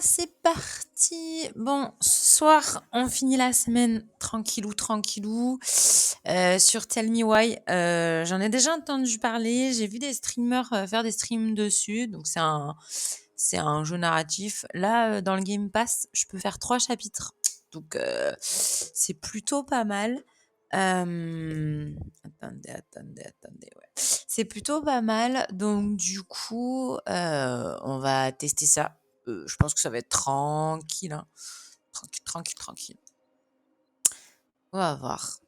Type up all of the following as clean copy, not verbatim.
c'est parti. Bon, ce soir, on finit la semaine tranquillou, tranquillou. Sur Tell Me Why, j'en ai déjà entendu parler. J'ai vu des streamers faire des streams dessus. Donc, c'est un jeu narratif. Là, dans le Game Pass, je peux faire 3 chapitres. Donc, c'est plutôt pas mal. Attendez, ouais. C'est plutôt pas mal. Donc, du coup, on va tester ça. Je pense que ça va être tranquille, hein. Tranquille. On va voir.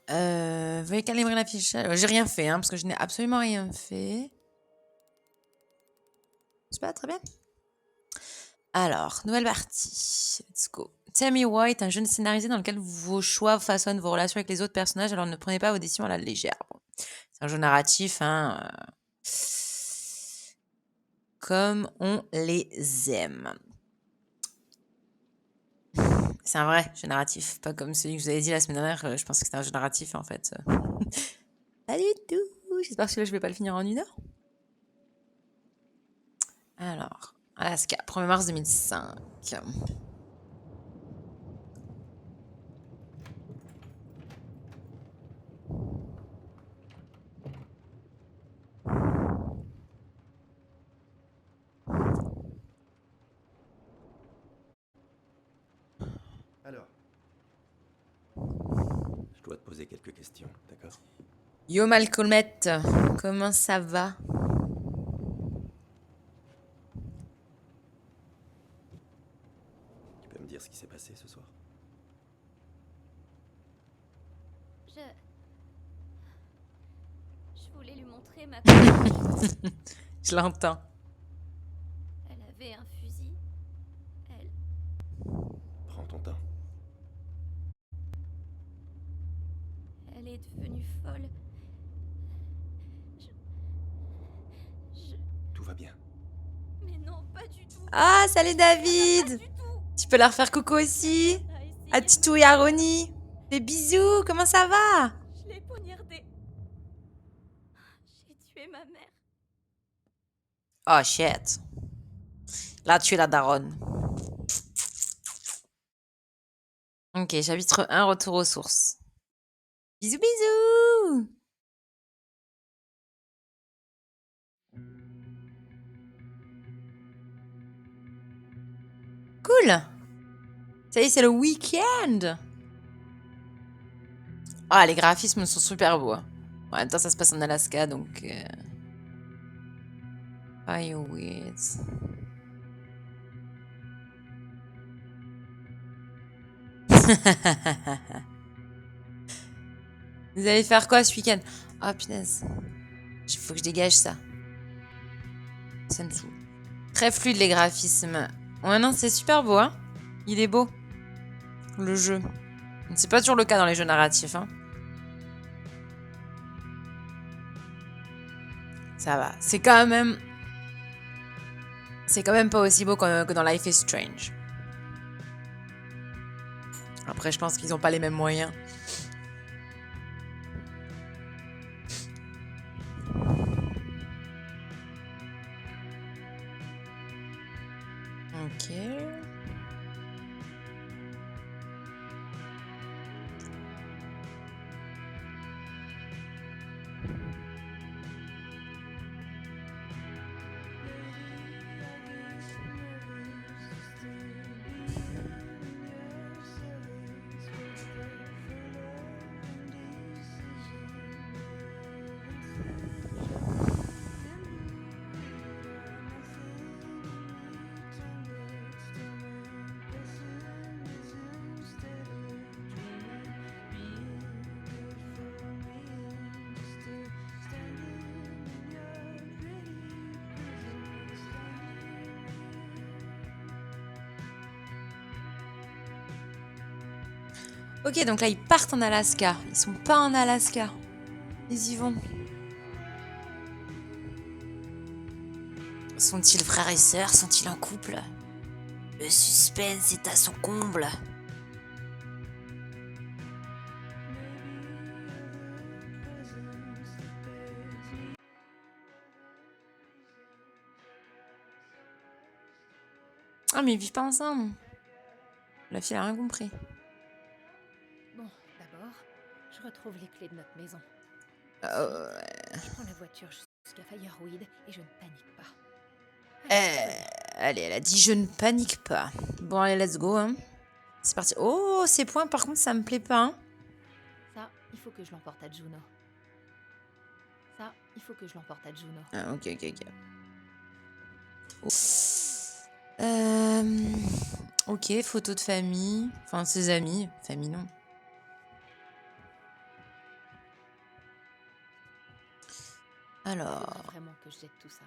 Veuillez calibrer l'affichage. J'ai rien fait, hein, parce que je n'ai absolument rien fait. C'est pas très bien. Alors, nouvelle partie. Let's go. Tell Me Why est un jeu scénarisé dans lequel vos choix façonnent vos relations avec les autres personnages, alors ne prenez pas vos décisions à la légère. Bon. C'est un jeu narratif, hein, comme on les aime. C'est un vrai jeu narratif, pas comme celui que je vous avais dit la semaine dernière. Je pensais que c'était un jeu narratif, en fait. Pas du tout. J'espère que celui-là, je vais pas le finir en 1 heure. Alors, Alaska, 1er mars 2005. Alors, je dois te poser quelques questions, d'accord? Yo Malcolmette, comment ça va? Tu peux me dire ce qui s'est passé ce soir? Je voulais lui montrer ma copine. Je l'entends. Elle avait un fusil. Elle... Prends ton temps. Elle est devenue folle. Tout va bien. Mais non, pas du tout. Ah, salut Pas David! du tout. Tu peux leur faire coucou aussi? Elle a essayé À de Titou me et à tuer. Ronnie. Des bisous, comment ça va? Je l'ai poignardée. J'ai tué ma mère. Oh shit. Là, tu es la daronne. Ok, chapitre 1, retour aux sources. Bisous, bisous! Cool! Ça y est, c'est le week-end! Ah, les graphismes sont super beaux. Hein. En même temps, ça se passe en Alaska, donc... Fireweeds. Vous allez faire quoi ce week-end? Oh punaise. Il faut que je dégage ça. Ça me saoule. Très fluide les graphismes. Ouais, non, c'est super beau, hein. Il est beau. Le jeu. C'est pas toujours le cas dans les jeux narratifs, hein. Ça va. C'est quand même pas aussi beau que dans Life is Strange. Après, je pense qu'ils ont pas les mêmes moyens. Ok. Ok, donc là, ils partent en Alaska. Ils sont pas en Alaska. Ils y vont. Sont-ils frères et sœurs? Sont-ils en couple? Le suspense est à son comble. Ah, mais ils vivent pas ensemble. La fille a rien compris. Bon, d'abord, je retrouve les clés de notre maison. Euh, Je prends la voiture jusqu'à Fireweed et je ne panique pas. allez, elle a dit je ne panique pas. Bon, allez, let's go. Hein. C'est parti. Oh, ces points, par contre, ça me plaît pas. Hein. Ça, il faut que je l'emporte à Juno. Ça, il faut que je l'emporte à Juno. Ah, ok. Ok, photo de famille. Enfin, ses amis. Famille, non. Alors. Faudrait vraiment que je jette tout ça.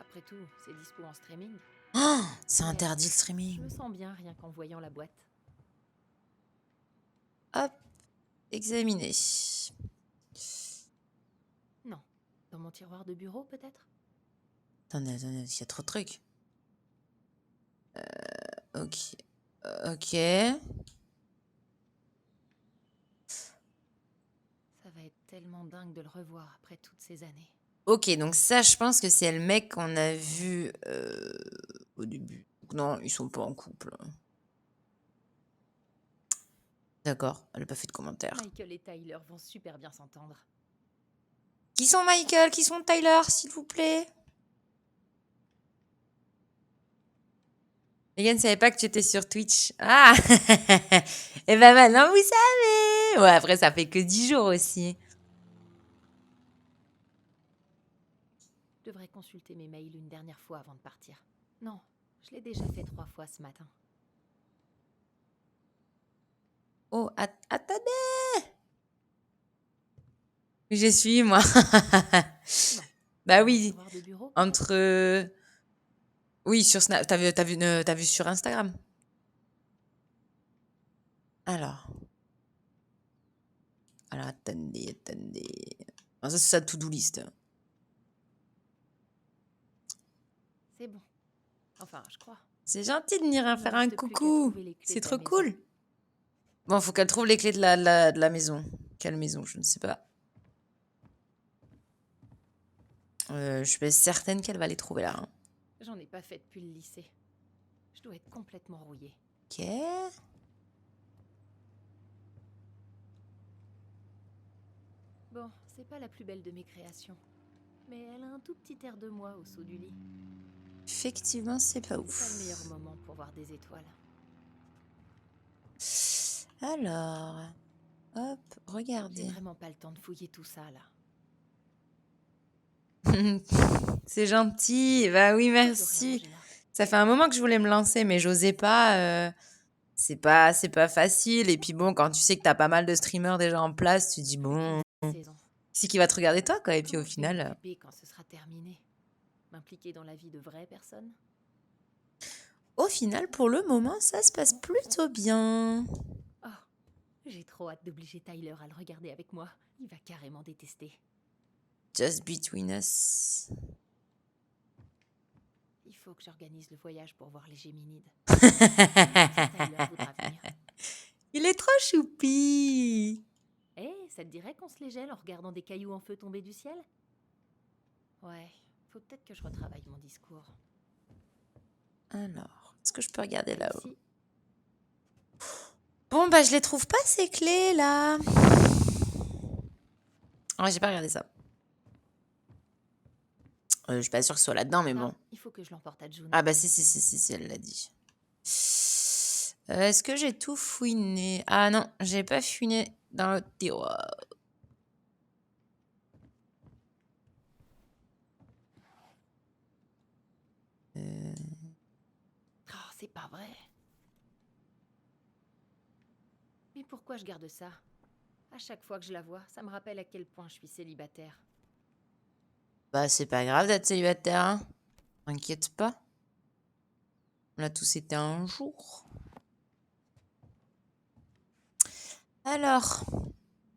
Après tout, c'est dispo en streaming. Oh, c'est Mais interdit le Je streaming. me sens bien rien qu'en voyant la boîte. Hop, examiner. Non. Dans mon tiroir de bureau, peut-être? Attendez, il y a trop de trucs. Ok. Ça va être tellement dingue de le revoir après toutes ces années. Ok, donc ça, je pense que c'est le mec qu'on a vu au début. Non, ils sont pas en couple. D'accord, elle a pas fait de commentaire. Michael et Tyler vont super bien s'entendre. Qui sont Michael? Qui sont Tyler, s'il vous plaît? Megan ne savait pas que tu étais sur Twitch. Ah et ben maintenant, vous savez. Ouais, après, ça fait que 10 jours aussi. Je devrais consulter mes mails une dernière fois avant de partir. Non, je l'ai déjà fait 3 fois ce matin. Oh, attendez. Je suis, moi. Bah oui, Tiroir de bureau, entre... Oui, sur Snap. T'as vu sur Instagram? Alors, attendez. Ah, ça, c'est sa to-do list. c'est bon. Enfin, je crois. C'est gentil de venir Il me faire un reste plus qu'à coucou. trouver les clés C'est de la trop maison. cool. Bon, faut qu'elle trouve les clés de la maison. Quelle maison? Je ne sais pas. Je suis certaine qu'elle va les trouver là. Hein. J'en ai pas fait depuis le lycée. Je dois être complètement rouillée. Ok. Bon, c'est pas la plus belle de mes créations. Mais elle a un tout petit air de moi au saut du lit. Effectivement, c'est pas C'est pas le ouf. meilleur moment pour voir des étoiles. Alors, hop, J'ai regardez. vraiment pas le temps de fouiller tout ça, là. C'est gentil. Bah oui, Je l'aurais merci. rangé là. Ça fait un moment que je voulais me lancer, mais j'osais pas. C'est pas facile. Et puis bon, quand tu sais que t'as pas mal de streamers déjà en place, tu te dis bon, Saison. c'est qui va te regarder toi, quoi. Et puis au Comment je vais final, m'occuper quand ce sera terminé? M'impliquer dans la vie de vraies personnes? pour le moment, ça se passe plutôt bien. Oh, j'ai trop hâte d'obliger Tyler à le regarder avec moi. Il va carrément détester. Just between us. Il faut que j'organise le voyage pour voir les Géminides. Tyler voudra venir. Il est trop choupi. Eh, ça te dirait qu'on se les gèle en regardant des cailloux en feu tomber du ciel? Ouais, faut peut-être que je retravaille mon discours. Alors, est-ce que je peux regarder là-haut? Si. Bon, bah, je les trouve pas, ces clés, là. Ouais, j'ai pas regardé ça. Je suis pas sûre que ce soit là-dedans, mais bon. Il faut que je l'emporte à Juno. Ah, bah, si, elle l'a dit. Est-ce que j'ai tout fouiné? Ah non, j'ai pas fouiné dans le tiroir. Oh, c'est pas vrai. Mais pourquoi je garde ça? À chaque fois que je la vois, ça me rappelle à quel point je suis célibataire. Bah, c'est pas grave d'être célibataire, hein. T'inquiète pas. On a tous été un jour. Alors,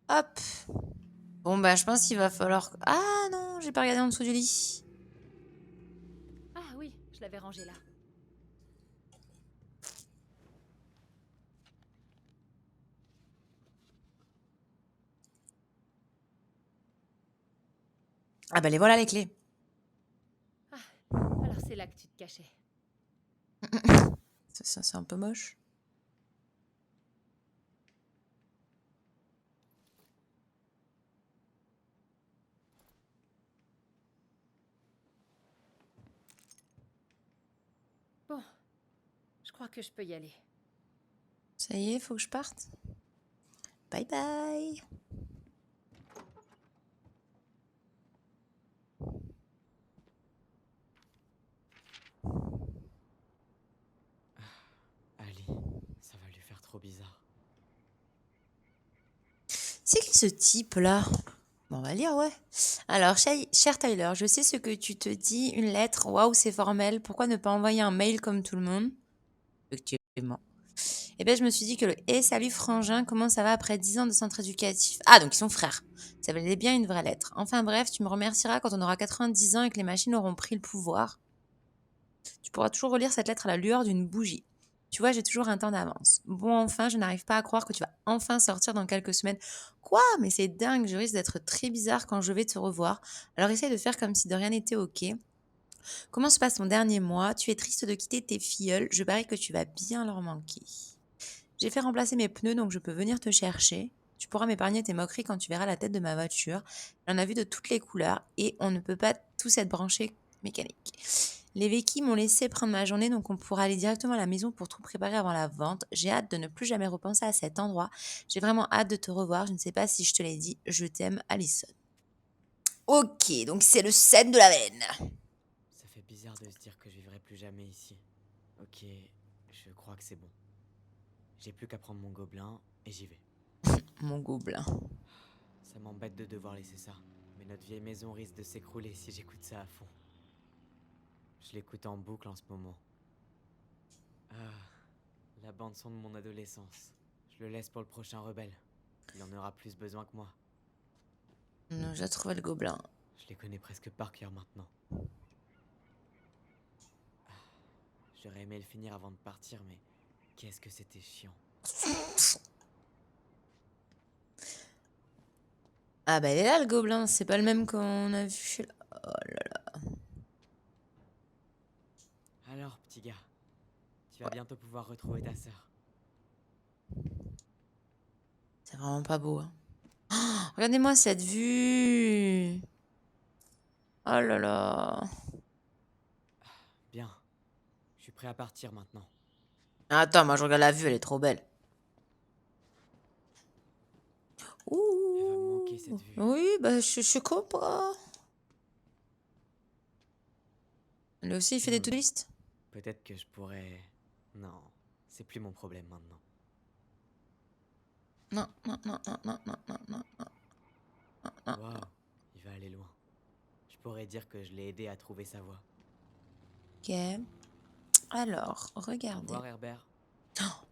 hop. Bon, bah, je pense qu'il va falloir... Ah non, j'ai pas regardé en dessous du lit. Ah oui, je l'avais rangé là. Ah bah, les voilà les clés. Alors c'est là que tu te cachais. C'est un peu moche. Bon, je crois que je peux y aller. Ça y est, faut que je parte. Bye bye. Ali, ça va lui faire trop bizarre. C'est qui ce type-là? Bon, on va lire, ouais. Alors, cher Tyler, je sais ce que tu te dis. Une lettre, waouh, c'est formel. Pourquoi ne pas envoyer un mail comme tout le monde? Effectivement. Et bien, je me suis dit que le « salut frangin, comment ça va après 10 ans de centre éducatif ?» Ah, donc ils sont frères. Ça valait bien une vraie lettre. Enfin bref, tu me remercieras quand on aura 90 ans et que les machines auront pris le pouvoir. Tu pourras toujours relire cette lettre à la lueur d'une bougie. Tu vois, j'ai toujours un temps d'avance. Bon, enfin, je n'arrive pas à croire que tu vas enfin sortir dans quelques semaines. Quoi? Mais c'est dingue, je risque d'être très bizarre quand je vais te revoir. Alors essaye de faire comme si de rien n'était ok. Comment se passe ton dernier mois? Tu es triste de quitter tes filleuls. Je parie que tu vas bien leur manquer. J'ai fait remplacer mes pneus, donc je peux venir te chercher. Tu pourras m'épargner tes moqueries quand tu verras la tête de ma voiture. J'en ai vu de toutes les couleurs et on ne peut pas tous être branchés mécaniques. Les véquilles m'ont laissé prendre ma journée, donc on pourra aller directement à la maison pour tout préparer avant la vente. J'ai hâte de ne plus jamais repenser à cet endroit. J'ai vraiment hâte de te revoir. Je ne sais pas si je te l'ai dit. Je t'aime, Alison. Ok, donc c'est le scène de la veine. Ça fait bizarre de se dire que je vivrai plus jamais ici. Ok, je crois que c'est bon. J'ai plus qu'à prendre mon gobelin et j'y vais. Mon gobelin. Ça m'embête de devoir laisser ça, mais notre vieille maison risque de s'écrouler si j'écoute ça à fond. Je l'écoute en boucle en ce moment. Ah, la bande-son de mon adolescence. Je le laisse pour le prochain rebelle. Il en aura plus besoin que moi. J'ai trouvé le gobelin. Je les connais presque par cœur maintenant. Ah, j'aurais aimé le finir avant de partir, mais qu'est-ce que c'était chiant. Ah bah il est là le gobelin, c'est pas le même qu'on a vu. Oh là là. Alors, petit gars, tu vas bientôt pouvoir retrouver ta sœur. C'est vraiment pas beau. Hein. Oh, regardez-moi cette vue. Oh là là. Bien, je suis prêt à partir maintenant. Attends, moi je regarde la vue, elle est trop belle. Elle va me Ouh. manquer cette vue. Oui, bah je comprends. Lui aussi, il fait des touristes. Peut-être que je pourrais... Non, c'est plus mon problème maintenant. Non, non, non, non, non, non, non, non, non. Waouh, il va aller loin. Je pourrais dire que je l'ai aidé à trouver sa voie. Ok. Alors, Au regardez. revoir, Herbert.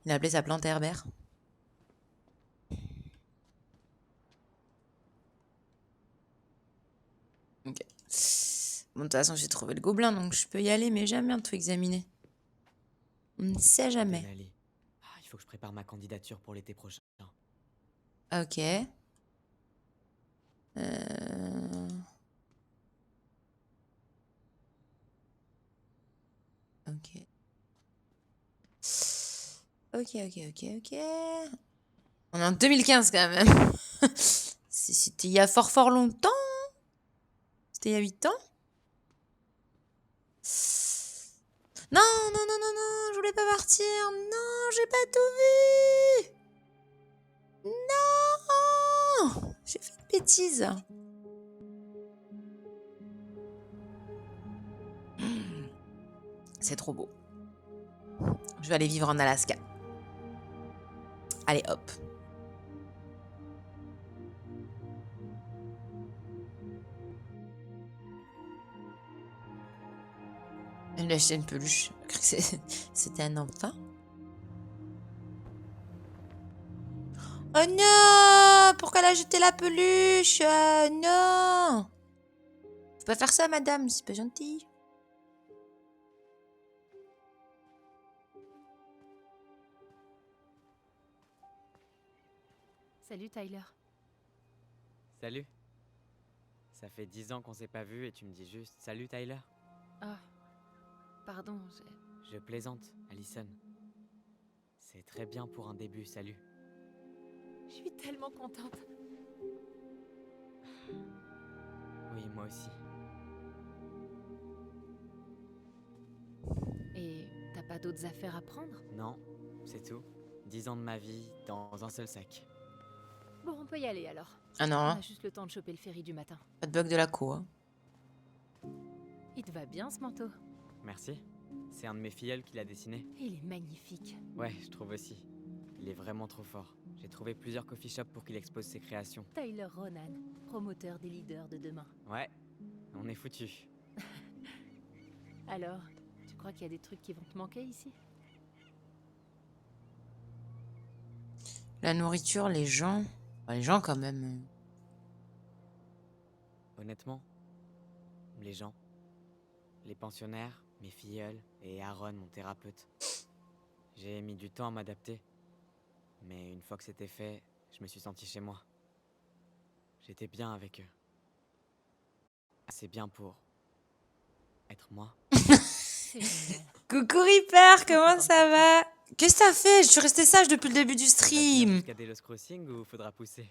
Il a appelé sa plante Herbert. Ok. Bon, de toute façon, j'ai trouvé le gobelin, donc je peux y aller, mais j'aime bien tout examiner. On ne sait jamais. Denali. Ah, il faut que je prépare ma candidature pour l'été prochain. Ok. Ok. Ok. On est en 2015 quand même. C'était il y a fort longtemps. C'était il y a 8 ans. Non, je voulais pas partir. Non, j'ai pas tout vu. Non, j'ai fait une bêtise. C'est trop beau. Je vais aller vivre en Alaska. Allez, hop. Elle lui a acheté une peluche. J'ai cru que c'était un enfant. Oh non! Pourquoi elle a jeté la peluche? Non! Faut pas faire ça, madame, c'est pas gentil. Salut Tyler. Salut. Ça fait 10 ans qu'on s'est pas vu et tu me dis juste « Salut, Tyler ». Ah, pardon, Je plaisante, Alison. C'est très bien pour un début, salut. Je suis tellement contente. Oui, moi aussi. Et t'as pas d'autres affaires à prendre? Non, c'est tout. 10 ans de ma vie dans un seul sac. Bon, on peut y aller alors. Ah On non, a juste le temps de choper le ferry du matin. pas de bug de la co. Hein. Il te va bien ce manteau? Merci. C'est un de mes filleuls qui l'a dessiné. Il est magnifique. Ouais, je trouve aussi. Il est vraiment trop fort. J'ai trouvé plusieurs coffee shops pour qu'il expose ses créations. Tyler Ronan, promoteur des leaders de demain. Ouais, on est foutus. Alors, tu crois qu'il y a des trucs qui vont te manquer ici? La nourriture, les gens. Enfin, les gens quand même. Honnêtement, les gens, les pensionnaires, mes filleuls et Aaron, mon thérapeute. J'ai mis du temps à m'adapter. Mais une fois que c'était fait, je me suis senti chez moi. J'étais bien avec eux. Assez bien pour être moi. C'est génial. Coucou Reaper, comment ça va? Qu'est-ce que t'as fait? Je suis restée sage depuis le début du On va tenir stream. jusqu'à Delos Crossing ou faudra pousser?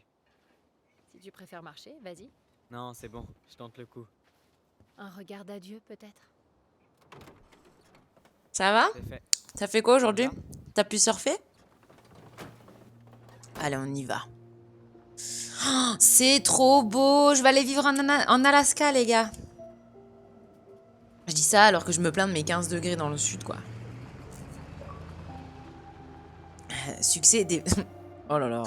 Si tu préfères marcher, vas-y. Non, c'est bon, je tente le coup. Un regard d'adieu, peut-être. Ça va? C'est fait. T'as fait quoi aujourd'hui? Ça va? T'as pu surfer? Allez, on y va. Oh, c'est trop beau. Je vais aller vivre en Alaska, les gars. Je dis ça alors que je me plains de mes 15 degrés dans le sud, quoi. Succès des... Oh là là.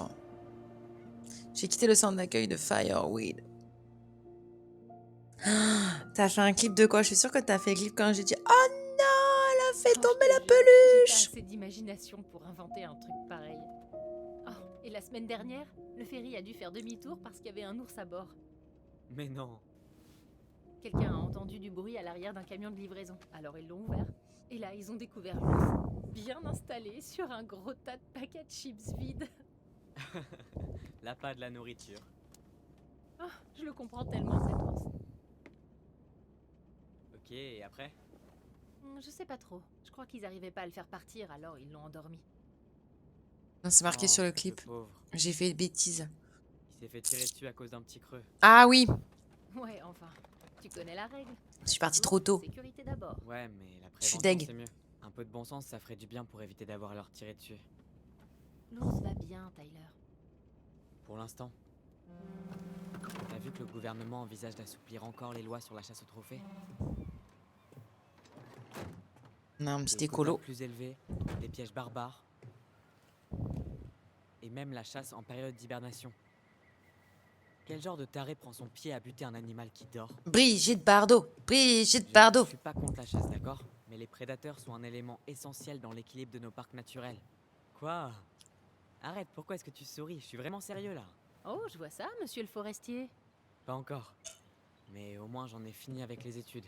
J'ai quitté le centre d'accueil de Fireweed. T'as fait un clip de quoi? Je suis sûre que t'as fait le clip quand j'ai dit « Oh non, elle a fait Oh, tomber je la te jure, peluche !» J'ai pas assez d'imagination pour inventer un truc pareil. Oh, et la semaine dernière, le ferry a dû faire demi-tour parce qu'il y avait un ours à bord. Mais non. Quelqu'un a entendu du bruit à l'arrière d'un camion de livraison. Alors ils l'ont ouvert. Et là, ils ont découvert l'ours, bien installé sur un gros tas de paquets de chips vides. L'appât de la nourriture. Oh, je le comprends tellement, cet ours. Ok, et après? Je sais pas trop. Je crois qu'ils arrivaient pas à le faire partir, alors ils l'ont endormi. Non, c'est marqué Oh, sur le le clip. pauvre. J'ai fait une bêtise. Il s'est fait tirer dessus à cause d'un petit creux. Ah oui, Ouais, enfin, tu connais la règle. je suis partie trop tôt. Sécurité d'abord. Ouais, mais la Je suis prévention, deg. c'est mieux. Un peu de bon sens, ça ferait du bien pour éviter d'avoir à leur tirer dessus. L'ours va bien, Tyler. Pour l'instant. T'as vu que le gouvernement envisage d'assouplir encore les lois sur la chasse aux trophées? Non, un Des petit quotas écolo. plus élevés, des pièges barbares. Et même la chasse en période d'hibernation. Quel genre de taré prend son pied à buter un animal qui dort? Brigitte Bardot. Brigitte Je Bardot. suis pas contre la chasse, d'accord? Mais les prédateurs sont un élément essentiel dans l'équilibre de nos parcs naturels. Quoi? Arrête, pourquoi est-ce que tu souris? Je suis vraiment sérieux là. Oh, je vois ça, monsieur le forestier. Pas encore. Mais au moins j'en ai fini avec les études.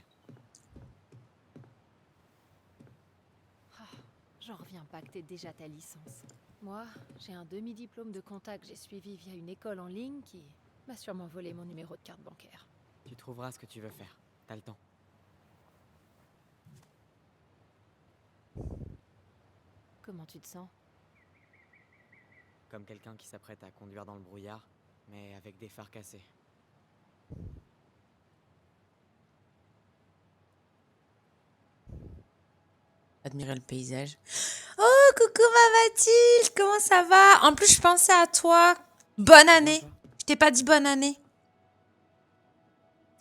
J'en reviens pas que t'aies déjà ta licence. Moi, j'ai un demi-diplôme de compta que j'ai suivi via une école en ligne qui m'a sûrement volé mon numéro de carte bancaire. Tu trouveras ce que tu veux faire. T'as le temps. Comment tu te sens? Comme quelqu'un qui s'apprête à conduire dans le brouillard, mais avec des phares cassés. Admirer le paysage. Oh, coucou ma Mathilde, comment ça va? En plus, je pensais à toi. Bonne année. Toi Je t'ai pas dit bonne année.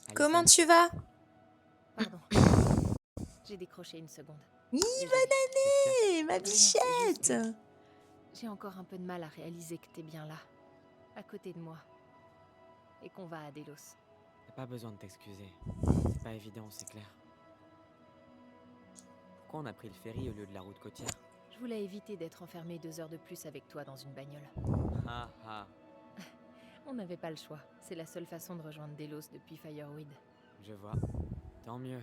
Allez, Comment salut. tu vas? Pardon. J'ai décroché une seconde. Oui, Désolée. Eh, ma Rien, c'est juste bichette. J'ai encore un peu de mal à réaliser que t'es bien là, à côté de moi, et qu'on va à Delos. T'as pas besoin de t'excuser. C'est pas évident, c'est clair. Pourquoi on a pris le ferry au lieu de la route côtière? Je voulais éviter d'être enfermé 2 heures de plus avec toi dans une bagnole. Ah ah, On n'avait pas le choix. C'est la seule façon de rejoindre Delos depuis Fireweed. je vois. Tant mieux.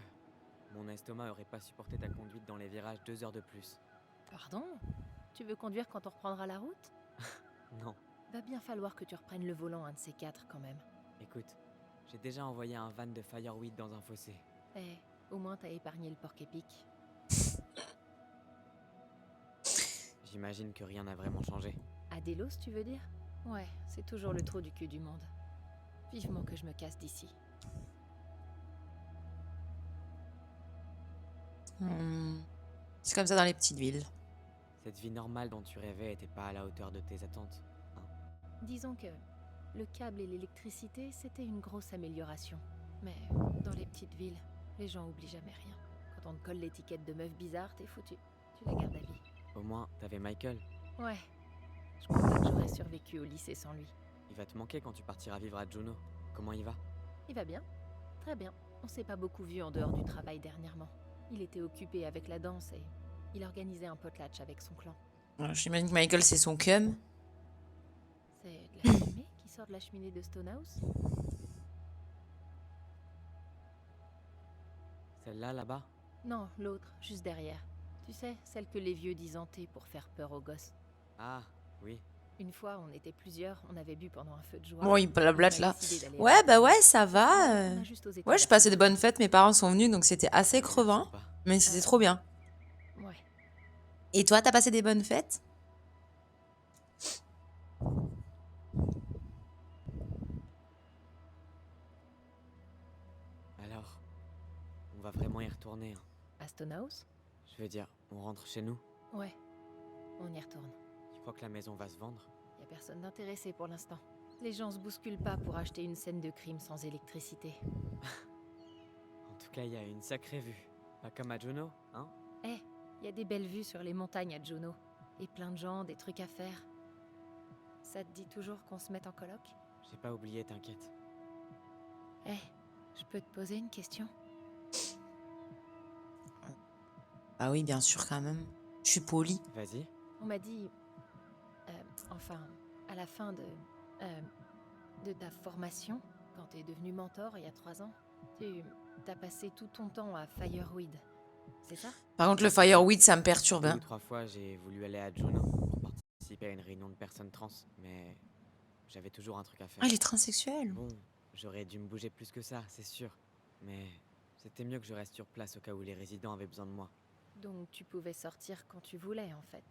Mon estomac aurait pas supporté ta conduite dans les virages 2 heures de plus. Pardon? Tu veux conduire quand on reprendra la route? Non. Va bien falloir que tu reprennes le volant un de ces 4 quand même. Écoute, j'ai déjà envoyé un van de Fireweed dans un fossé. Eh, au moins t'as épargné le porc épic. J'imagine que rien n'a vraiment changé. À Delos, tu veux dire? Ouais, c'est toujours le trou du cul du monde. Vivement que je me casse d'ici. C'est comme ça dans les petites villes. Cette vie normale dont tu rêvais était pas à la hauteur de tes attentes. Disons que le câble et l'électricité, c'était une grosse amélioration. Mais dans les petites villes, les gens oublient jamais rien. Quand on te colle l'étiquette de meuf bizarre, t'es foutu. Tu la gardes à vie. Au moins, t'avais Michael. Ouais. Je crois pas que j'aurais survécu au lycée sans lui. Il va te manquer quand tu partiras vivre à Juno. Comment il va? Il va bien. Très bien. On s'est pas beaucoup vu en dehors du travail dernièrement. Il était occupé avec la danse et il organisait un potlatch avec son clan. J'imagine que Michael, c'est son cum. C'est de la fumée qui sort de la cheminée de Stonehouse? Celle-là, là-bas? Non, l'autre, juste derrière. Tu sais, celle que les vieux disent hantée pour faire peur aux gosses. Ah, oui. Une fois, on était plusieurs, on avait bu pendant un feu de joie. Bon, il blablate On a là. décidé d'aller Ouais, bah ouais, ça va. On a juste osé Ouais, je traverser passais le de bonnes fêtes. Mes parents sont venus, donc c'était assez crevant. Sympa. Mais c'était trop bien. Ouais. Et toi, t'as passé des bonnes fêtes? Alors, on va vraiment y retourner. Hein. À Stonehouse? Je veux dire, on rentre chez nous. Ouais. On y retourne. Tu crois que la maison va se vendre? Y a personne d'intéressé pour l'instant. Les gens se bousculent pas pour acheter une scène de crime sans électricité. En tout cas, il y a une sacrée vue. Pas comme à Juno, hein? Y a des belles vues sur les montagnes à Juno. Et plein de gens, des trucs à faire. Ça te dit toujours qu'on se mette en coloc? J'ai pas oublié, t'inquiète. Je peux te poser une question? Ah oui, bien sûr, quand même. Je suis polie. Vas-y. On m'a dit... enfin, à la fin de ta formation, quand t'es devenu mentor il y a 3 ans, t'as passé tout ton temps à Fireweed. C'est ça? Par contre, le fireweed, ça me perturbe. 2 Hein. ou 3 fois, j'ai voulu aller à Juno pour participer à une réunion de personnes trans, mais j'avais toujours un truc à faire. Ah, il est transsexuel. Bon, j'aurais dû me bouger plus que ça, c'est sûr. Mais c'était mieux que je reste sur place au cas où les résidents avaient besoin de moi. Donc tu pouvais sortir quand tu voulais, en fait.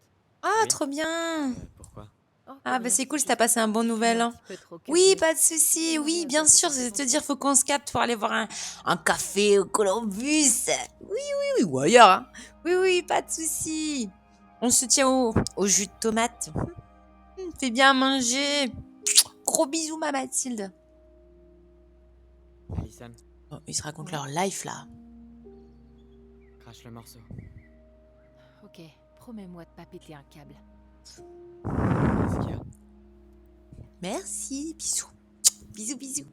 Ah, Oui. trop bien. Pourquoi? Oh, Ah, pour bah rien. c'est cool si t'as passé un bon nouvel an. Un petit peu trop Oui, curieux. pas de souci. Ouais, Oui, ouais, bien ouais, sûr. c'est C'est de te bon. dire, faut qu'on se capte pour aller voir un café au Columbus. Oui, ou ailleurs. Hein. Oui, pas de souci. On se tient au jus de tomate. Fais bien à manger. Gros bisous, ma Mathilde. Alison, Oh, ils se racontent leur life, là. crache le morceau. Ok, promets-moi de pas péter un câble. Qu'est-ce qu'il y a? Merci. Bisous. Bisous.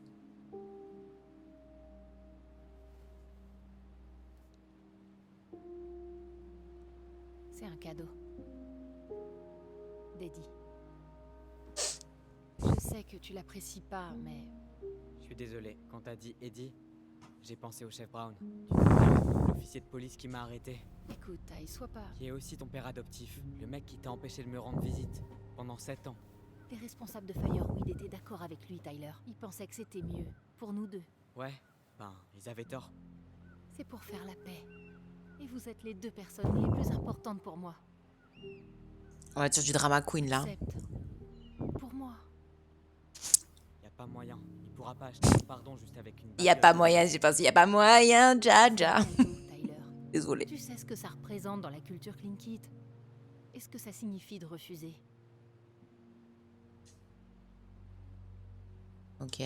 C'est un cadeau. d'Eddie. Je sais que tu l'apprécies pas, mais Je suis désolé, quand t'as dit Eddie, j'ai pensé au chef Brown. Tu te souviens, l'officier de police qui m'a arrêté, écoute, Ty, sois pas... qui est aussi ton père adoptif, le mec qui t'a empêché de me rendre visite pendant 7 ans. Les responsables de Fireweed étaient d'accord avec lui, Tyler. Ils pensaient que c'était mieux, pour nous deux. Ouais, ben, ils avaient tort. C'est pour faire la paix. Et vous êtes les deux personnes les plus importantes pour moi. On va dire du drama queen, là. Except pour moi. Y a pas moyen, il pourra pas acheter son pardon juste avec une... Y a pas moyen, j'ai pensé, y a pas moyen, Jaja. C'est un cadeau, Tyler. Désolée. Tu sais ce que ça représente dans la culture Tlingit? Et ce que ça signifie de refuser? Ok.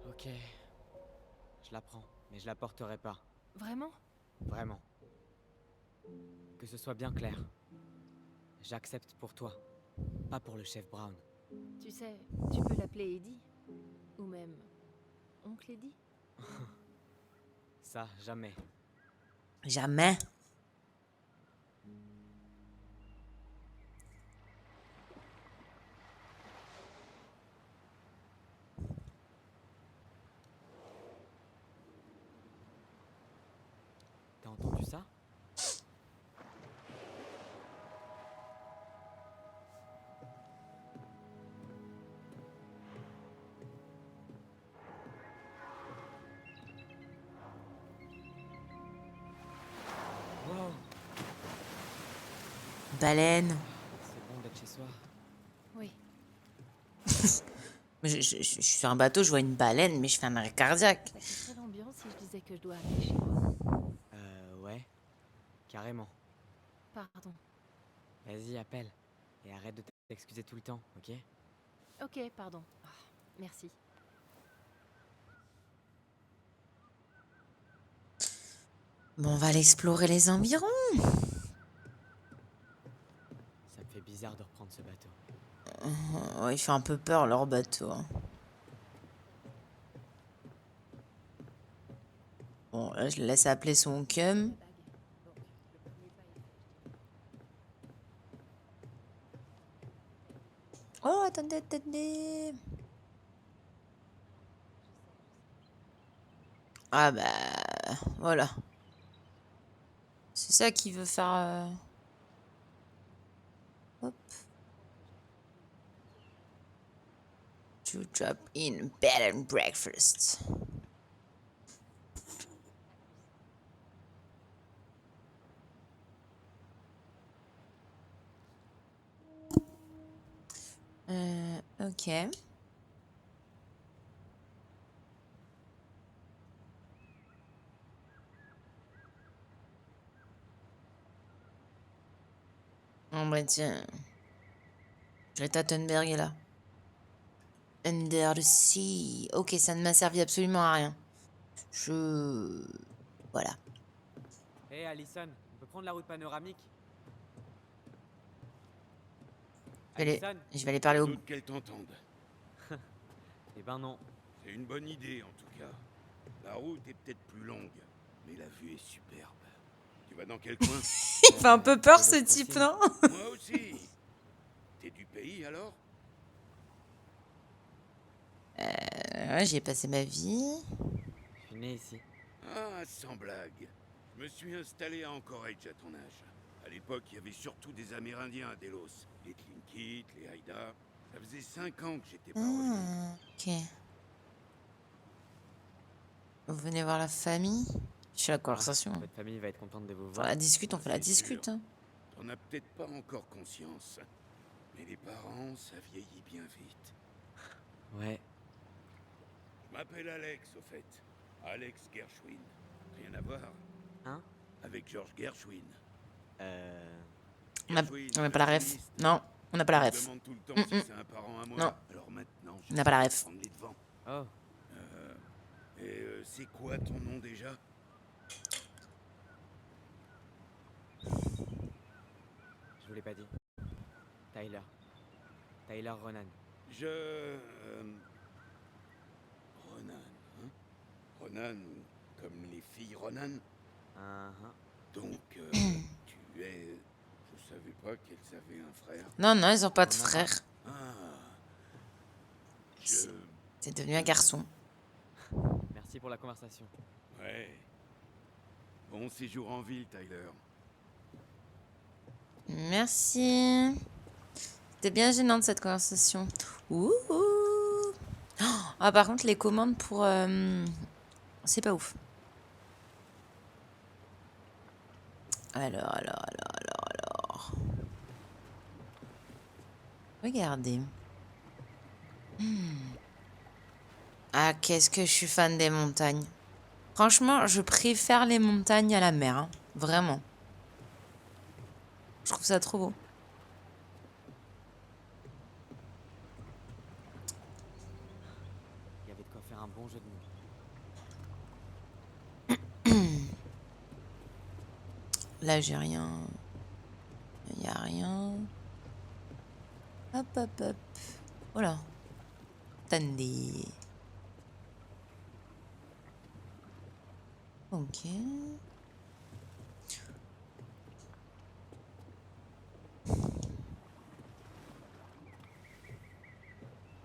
Ok, je la prends, mais je la porterai pas. Vraiment? Vraiment. Que ce soit bien clair. J'accepte pour toi, pas pour le chef Brown. Tu sais, tu peux l'appeler Eddie. Ou même... Oncle Eddie. Ça, jamais. Jamais. T'as entendu ça? Baleine. C'est bon d'être chez soi. Oui. Mais je suis sur un bateau, je vois une baleine, mais je fais un arrêt cardiaque. Ça quitterait l'ambiance si je disais que je dois aller chez moi. Ouais. Carrément. Pardon. Vas-y, appelle. Et arrête de t'excuser tout le temps, ok? Ok, pardon. Ah, merci. Bon, on va aller explorer les environs. Ça me fait bizarre de reprendre ce bateau. Oh, il fait un peu peur, leur bateau. Hein. Bon, là, je le laisse appeler son cum. La bague. Donc, le premier pas est fait. Oh, attendez. Ah bah, voilà. C'est ça qu'il veut faire. Hop. To drop in bed and breakfast. Ok. Bon bah tiens. Greta Thunberg est là. Under the sea. Ok, ça ne m'a servi absolument à rien. Voilà. Hé, Allison, on peut prendre la route panoramique? Allison? Je vais aller parler Je au... doute qu'elle t'entende. Eh ben non. C'est une bonne idée en tout cas. La route est peut-être plus longue, mais la vue est superbe. Tu vas dans quel coin? Il fait un peu peur C'est ce le type, crossing. non? Moi aussi. T'es du pays alors? Ouais, j'y ai passé ma vie. Je suis né ici. Ah, sans blague. Je me suis installé à Anchorage à ton âge. À l'époque, il y avait surtout des Amérindiens à Delos. Les Tlingits, les Haïda. Ça faisait 5 ans que j'étais pas revenu. Ok. Vous venez voir la famille? Je fais la conversation. Votre famille va être contente de vous On voir. la discute, on fait la C'est discute. sûr. Hein. T'en as peut-être pas encore conscience. Mais les parents, ça vieillit bien vite. Ouais. Je m'appelle Alex, au fait. Alex Gershwin. Rien à voir Hein? avec George Gershwin. On n'a pas la ref. pianiste. Non, on n'a pas la Je me ref. demande tout le temps Mm-mm. si c'est un parent à moi. Non. Alors maintenant, On n'a pas la ref. prendre les devants. Oh. C'est quoi ton nom déjà? Je vous l'ai pas dit. Tyler. Tyler Ronan. Ronan, hein? Ronan, comme les filles Ronan. Donc, tu es... Je savais pas qu'elles avaient un frère. Non, non, ils ont pas de On a- frère. Ah. C'est devenu un garçon. Merci pour la conversation. Ouais. Bon séjour en ville, Tyler. Merci. C'était bien gênant cette conversation. Ouh. Ah, par contre, les commandes pour... c'est pas ouf. Alors. Regardez. Ah, qu'est-ce que je suis fan des montagnes. Franchement, je préfère les montagnes à la mer. Hein. Vraiment. Je trouve ça trop beau. Il y avait de quoi faire un bon jeu de mots. Là, j'ai rien. Il n'y a rien. Hop. Voilà. Attendez. Ok.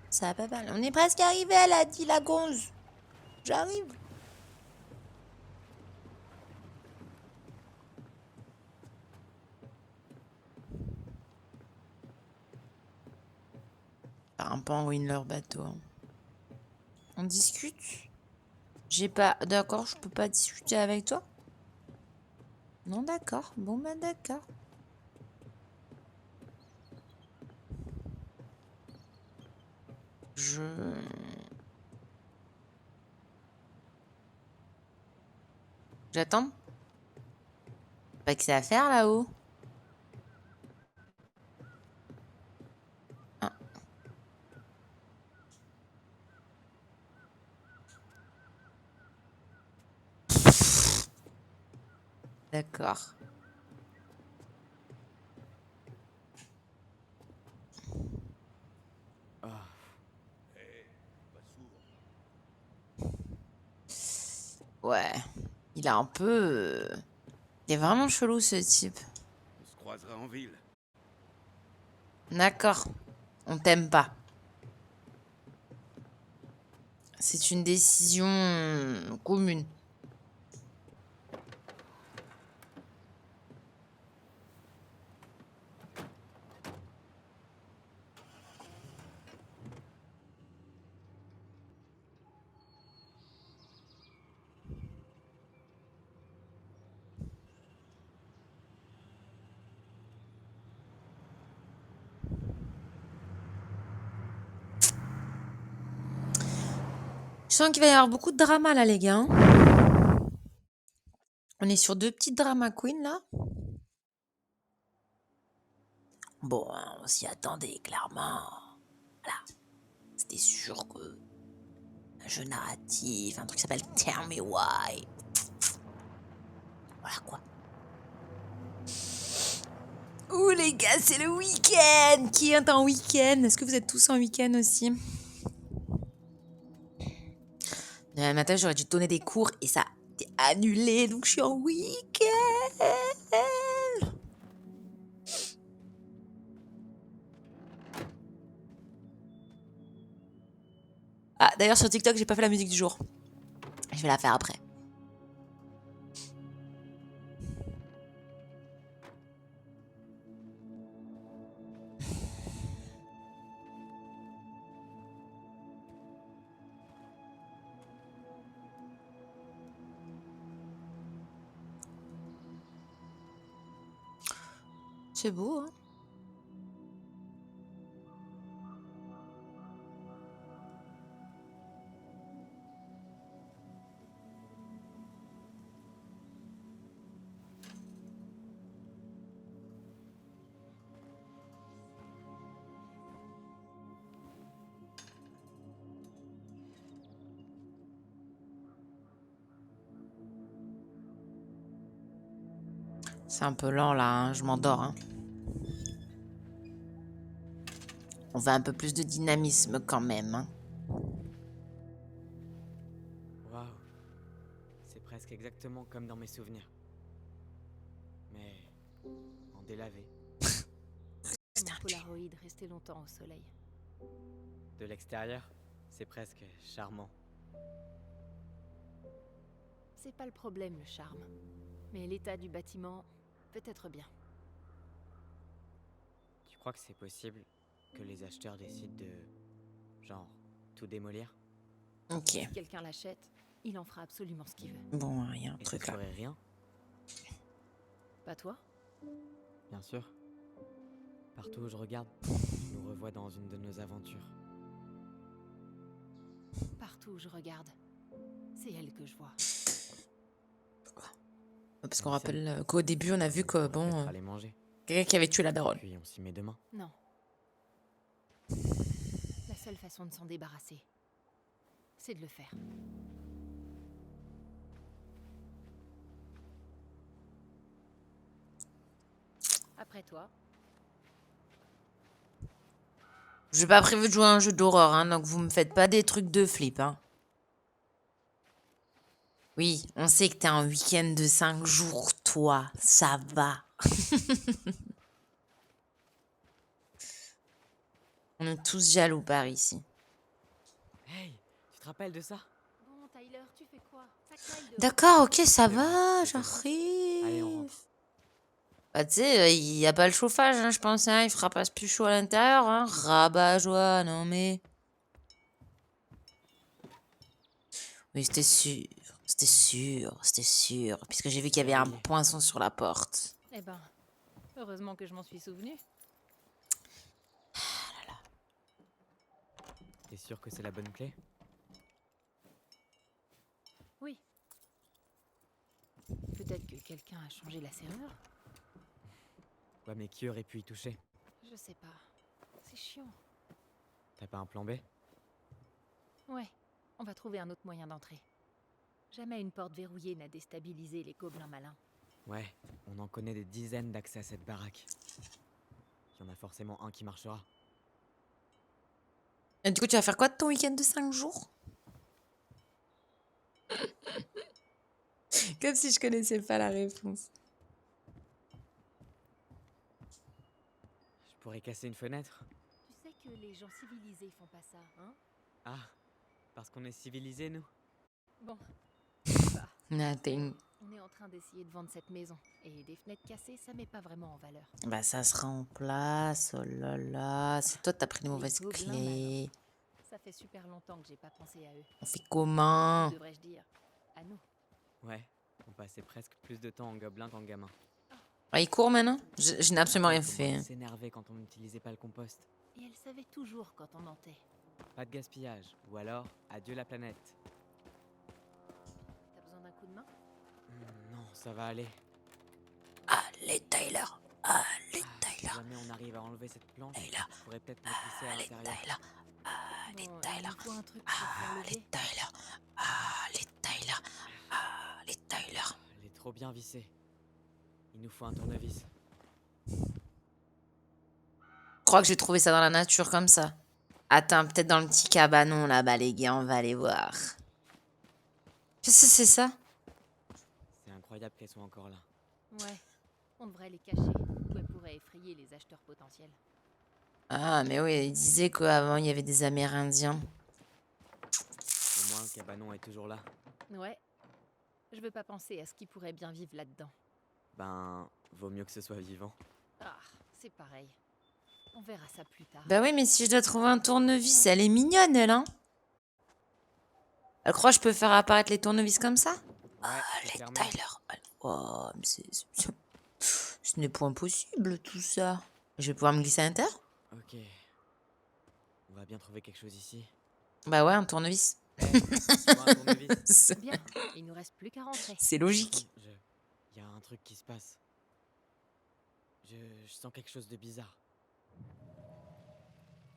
Ça va pas mal. On est presque arrivé à la dit la gonze. J'arrive. Un pingouin leur bateau. Hein. On discute. J'ai pas... D'accord, je peux pas discuter avec toi? Non, d'accord. Bon, bah d'accord. J'attends. Pas que c'est à faire là-haut. Ah. D'accord. Ah, Ouais. Il a un peu... Il est vraiment chelou ce type. On se croisera en ville. D'accord. On t'aime pas. C'est une décision commune. Je sens qu'il va y avoir beaucoup de drama là, les gars, hein. On est sur 2 petites drama queens là. Bon, hein, on s'y attendait clairement. Voilà. C'était sûr que un jeu narratif, un truc qui s'appelle Tell Me Why. Voilà quoi. Ouh les gars, c'est le week-end. Qui est en week-end? Est-ce que vous êtes tous en week-end aussi? Demain matin, j'aurais dû donner des cours et ça a été annulé, donc je suis en week-end. Ah, d'ailleurs, sur TikTok, j'ai pas fait la musique du jour. Je vais la faire après. C'est beau, hein? C'est un peu lent là, hein, je m'endors. Hein. On veut un peu plus de dynamisme quand même. Hein. waouh. C'est presque exactement comme dans mes souvenirs. Mais en délavé. Mon Polaroid restait longtemps au soleil. De l'extérieur, c'est presque charmant. C'est pas le problème, le charme. Mais l'état du bâtiment, peut-être bien. Tu crois que c'est possible que les acheteurs décident de... genre, tout démolir? Ok. Si quelqu'un l'achète, il en fera absolument ce qu'il veut. Bon, il y a un Et truc ça là. serait rien? Pas toi? Bien sûr. Partout où je regarde, je nous revois dans une de nos aventures. Partout où je regarde, c'est elle que je vois. Parce qu'on rappelle qu'au début, on a vu que, bon, Peut-être aller manger. quelqu'un qui avait tué la daronne. Puis on s'y met demain. Non. La seule façon de s'en débarrasser, c'est de le faire. Après toi. J'ai pas prévu de jouer à un jeu d'horreur, hein, donc vous me faites pas des trucs de flip. Hein. Oui, on sait que t'es un week-end de 5 jours, toi. Ça va. On est tous jaloux par ici. Hey, tu te rappelles de ça? Bon, Tyler, tu fais quoi? Ça caille dehors. D'accord, ok, ça C'est va, bon, c'est bon. j'arrive. Allez, on rentre. Bah, tu sais, il n'y a pas le chauffage, hein, je pense. Hein, il fera pas plus chaud à l'intérieur. Hein. Rabat-joie, non mais. Oui, c'était sûr. C'était sûr. C'était sûr. Puisque j'ai vu qu'il y avait un poinçon sur la porte. Eh ben, heureusement que je m'en suis souvenu. T'es sûr que c'est la bonne clé? Oui. Peut-être que quelqu'un a changé la serrure? Ouais, mais qui aurait pu y toucher? Je sais pas. C'est chiant. T'as pas un plan B? Ouais, on va trouver un autre moyen d'entrer. Jamais une porte verrouillée n'a déstabilisé les gobelins malins. Ouais, on en connaît des dizaines d'accès à cette baraque. Il y en a forcément un qui marchera. Et du coup, tu vas faire quoi de ton week-end de 5 jours? Comme si je connaissais pas la réponse. Je pourrais casser une fenêtre. Tu sais que les gens civilisés font pas ça, hein? Ah, parce qu'on est civilisés, nous? Bon, Nothing. on est en train d'essayer de vendre cette maison. Et des fenêtres cassées, ça met pas vraiment en valeur. Bah, ça sera en place. Oh là là. C'est toi, t'as pris les mauvaises gobelins clés. Ça fait super longtemps que j'ai pas pensé à eux. On fait comment? Ou devrais-je dire, à nous. Ouais, on passait presque plus de temps en gobelin qu'en gamin. Ah, il court maintenant? Je n'ai absolument rien Comment fait. elle s'énervait quand on n'utilisait pas le compost. Et elle savait toujours quand on mentait. Pas de gaspillage, ou alors adieu la planète. T'as besoin d'un coup de main? Non, ça va aller. Allez, Tyler. Allez, Si Tyler. jamais on arrive à enlever cette planche, Et là. je pourrais peut-être me glisser à Allez, l'intérieur. Tyler. Allez, Bon, Tyler. il nous faut un truc pour faire Allez, lever. Tyler. Allez, Tyler. Allez, Tyler. Elle est trop bien vissée. Il nous faut un tournevis. Je crois que j'ai trouvé ça dans la nature comme ça. Attends, peut-être dans le petit cabanon là-bas, les gars, on va aller voir. Qu'est-ce que c'est ça? C'est incroyable qu'elles soient encore là. Ouais, on devrait les cacher. Ou elles pourraient effrayer les acheteurs potentiels. Ah, mais oui, il disait qu'avant, il y avait des Amérindiens. Au moins, le cabanon est toujours là. Ouais. Je veux pas penser à ce qui pourrait bien vivre là-dedans. Ben, vaut mieux que ce soit vivant. Ah, c'est pareil. On verra ça plus tard. Bah oui, mais si je dois trouver un tournevis, elle est mignonne, elle, hein? Elle croit que je peux faire apparaître les tournevis comme ça? Ouais, Allez, clairement. Tyler. Oh, mais ce n'est point possible, tout ça. Je vais pouvoir me glisser à l'intérieur? Ok. On va bien trouver quelque chose ici. Bah ouais, un tournevis. Trouve un tournevis. C'est Bien, il nous reste plus qu'à rentrer. logique. Il y a un truc qui se passe. Je sens quelque chose de bizarre.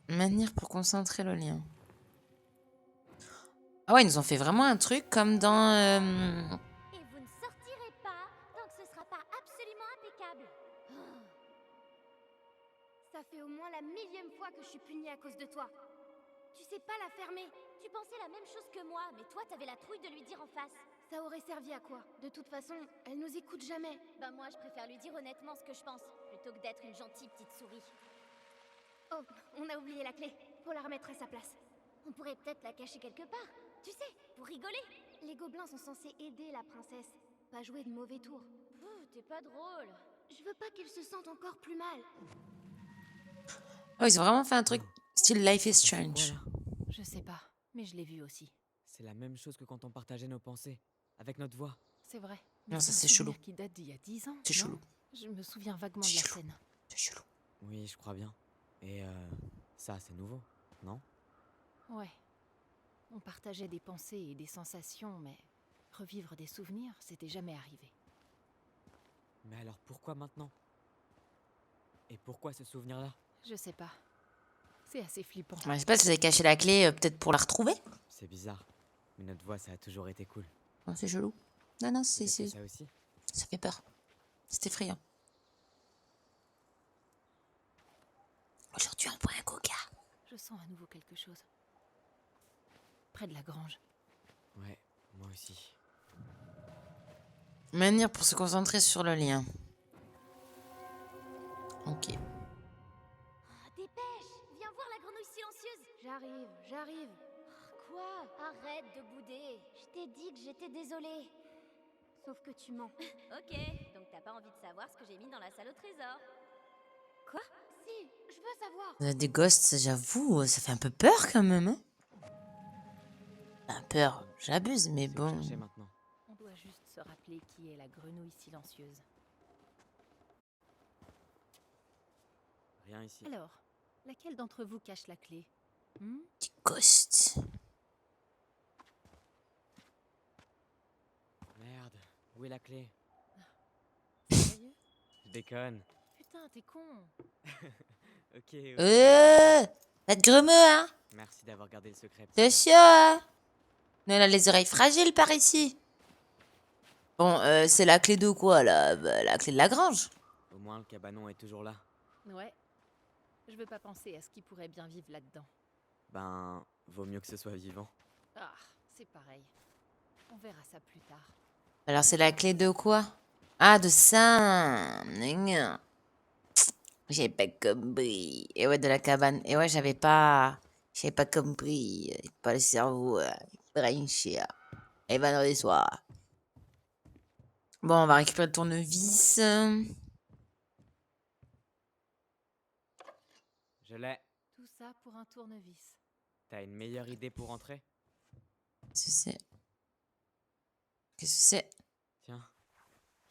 Maintenir pour concentrer le lien. Ah ouais, ils nous ont fait vraiment un truc comme dans... Et vous ne sortirez pas tant que ce sera pas absolument impeccable. Ça fait au moins la millième fois que je suis punie à cause de toi. Tu sais pas la fermer. Tu pensais la même chose que moi, mais toi t'avais la trouille de lui dire en face. Ça aurait servi à quoi? De toute façon, elle nous écoute jamais. Bah moi je préfère lui dire honnêtement ce que je pense, plutôt que d'être une gentille petite souris. Oh, on a oublié la clé. Faut la remettre à sa place. On pourrait peut-être la cacher quelque part, tu sais, pour rigoler. Les gobelins sont censés aider la princesse, pas jouer de mauvais tours. T'es pas drôle. Je veux pas qu'elle se sente encore plus mal. Oh, ils ont vraiment fait un truc style Life is Ça fait quoi, Strange. là? Je sais pas, mais je l'ai vu aussi. C'est la même chose que quand on partageait nos pensées, avec notre voix. C'est vrai. Non, ça, un c'est souvenir chelou. qui date d'il y a 10 ans. C'est non? chelou. Je me souviens vaguement de C'est la chelou. scène. C'est chelou. Oui, je crois bien. Et ça, c'est nouveau, non? Ouais. On partageait des pensées et des sensations, mais revivre des souvenirs, c'était jamais arrivé. Mais alors pourquoi maintenant? Et pourquoi ce souvenir-là? Je sais pas. C'est assez flippant. Ouais, je sais pas si vous avez caché la clé, peut-être pour la retrouver. C'est bizarre. Mais notre voix, ça a toujours été cool. Non, c'est chelou. Non, non, Peut-être que ça aussi. ça fait peur. C'est effrayant. Aujourd'hui, on boit un coca. Je sens à nouveau quelque chose. Près de la grange. Ouais, moi aussi. Maintenir pour se concentrer sur le lien. Ok. Dépêche, viens voir la grenouille silencieuse. J'arrive. Quoi? Arrête de bouder. Je t'ai dit que j'étais désolée. Sauf que tu mens. Ok, donc t'as pas envie de savoir ce que j'ai mis dans la salle au trésor. Quoi? Si, je veux savoir. Des ghosts, j'avoue, ça fait un peu peur quand même. Hein, un peur, j'abuse, mais C'est bon. chercher maintenant. On doit juste se rappeler qui est la grenouille silencieuse. Rien ici. Alors, laquelle d'entre vous cache la clé? Hmm? Petit ghost. Merde, où est la clé? Sérieux? Je déconne. Putain, t'es con. Ok, Va te grumer, hein? Merci d'avoir gardé le secret. T'es sûr, hein? On a les oreilles fragiles par ici. Bon, c'est la clé de quoi, là? Bah, la clé de la grange. Au moins, le cabanon est toujours là. Ouais. Je veux pas penser à ce qui pourrait bien vivre là-dedans. Ben, vaut mieux que ce soit vivant. Ah, c'est pareil. On verra ça plus tard. Alors, c'est la clé de quoi? Ah, de ça. Gna. J'ai pas compris. Et ouais, de la cabane. Et ouais, j'avais pas compris. Pas le cerveau. Branché. Et vendredi soir. Bon, on va récupérer le tournevis. Je l'ai. Tout ça pour un tournevis. T'as une meilleure idée pour entrer? Qu'est-ce que c'est? Qu'est-ce que c'est? Tiens,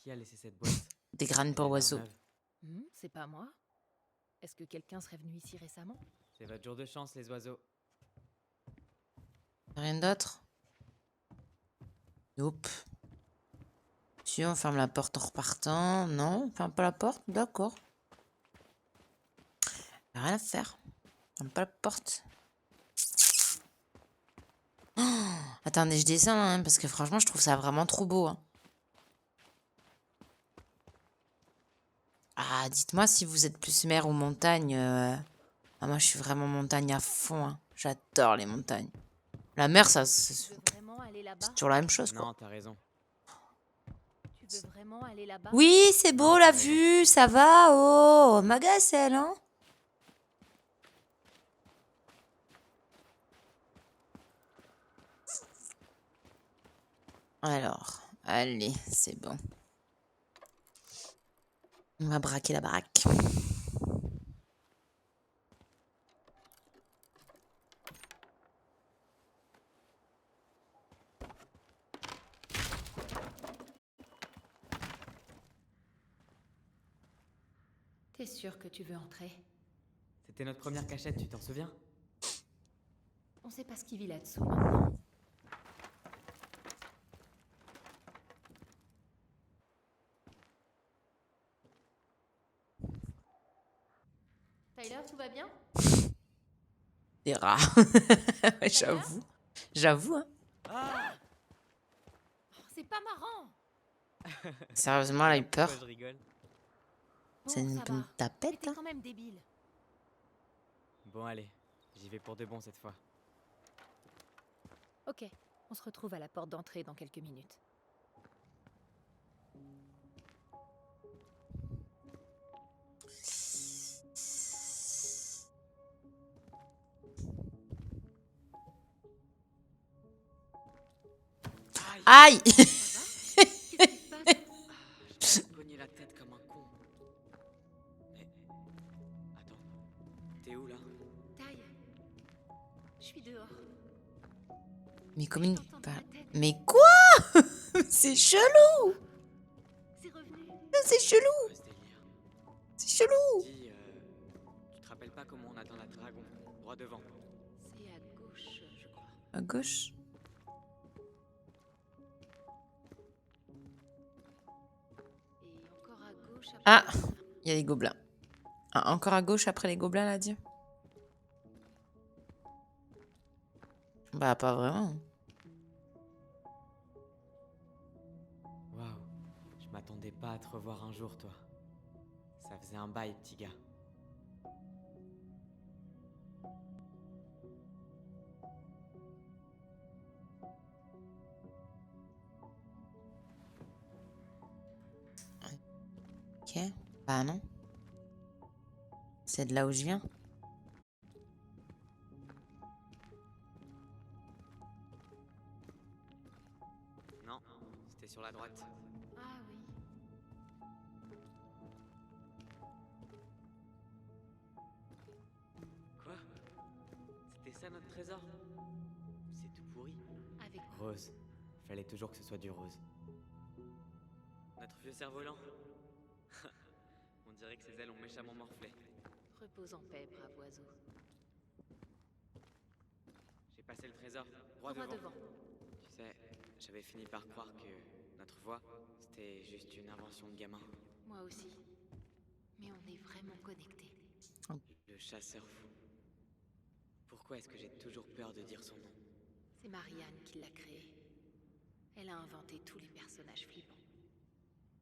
qui a laissé cette boîte? Des graines Elle pour a l'air oiseaux. neuve. C'est pas moi? Est-ce que quelqu'un serait venu ici récemment? C'est votre jour de chance, les oiseaux. Rien d'autre? Nope. Si, on ferme la porte en repartant. Non, on ferme pas la porte. D'accord. Rien à faire. On ferme pas la porte. Oh, attendez, je descends, hein, parce que franchement, je trouve ça vraiment trop beau. Hein. Ah, dites-moi si vous êtes plus mer ou montagne. Ah, moi, je suis vraiment montagne à fond. Hein. J'adore les montagnes. La mer, ça, Tu c'est veux vraiment aller là-bas? toujours la même chose, quoi. Non, t'as raison. Tu veux vraiment aller là-bas? Oui, c'est beau, Non, la t'as raison. vue, ça va. Oh, magacelle, hein. Alors, allez, c'est bon. On va braquer la baraque. T'es sûr que tu veux entrer? C'était notre première cachette, tu t'en souviens? On sait pas ce qui vit là-dessous maintenant. Tyler, tout va bien? Des rats. Ouais, j'avoue. J'avoue, hein. Oh, c'est pas marrant! Sérieusement, elle a eu peur. Pourquoi je rigole? C'est Bon, une ça bonne va. Mais tapette, t'es hein. quand même débile. Bon, allez, j'y vais pour de bon cette fois. Ok, on se retrouve à la porte d'entrée dans quelques minutes. Aïe. Ça va? Qu'est-ce qui se passe? Je me suis cogné la tête comme un con. Mais... Attends, t'es où là? Taille. Je suis dehors. Mais comme Je une... t'entends dans ma tête. Mais quoi? C'est chelou. C'est revenu. C'est chelou. Quoi ce délire? C'est chelou. Dis, tu te rappelles pas comment on atteint la dragon? Droit devant. C'est à gauche, je crois. À gauche. Et encore à gauche après. Ah, il y a des gobelins. Ah, encore à gauche après les gobelins, là, dit. Bah, pas vraiment. Waouh, je m'attendais pas à te revoir un jour, toi. Ça faisait un bail, petit gars. Ok. Bah non. C'est de là où je viens. Non, c'était sur la droite. Ah oui. Quoi? C'était ça notre trésor? C'est tout pourri. Avec Rose. Fallait toujours que ce soit du rose. Notre vieux cerf-volant. On dirait que ses ailes ont méchamment morflé. repose en paix, brave oiseau. passer le trésor. Droit Droit devant. devant. Tu sais, j'avais fini par croire que notre voix, c'était juste une invention de gamin. Moi aussi. Mais on est vraiment connectés. Le chasseur fou. Pourquoi est-ce que j'ai toujours peur de dire son nom? C'est Marianne qui l'a créé. Elle a inventé tous les personnages flippants.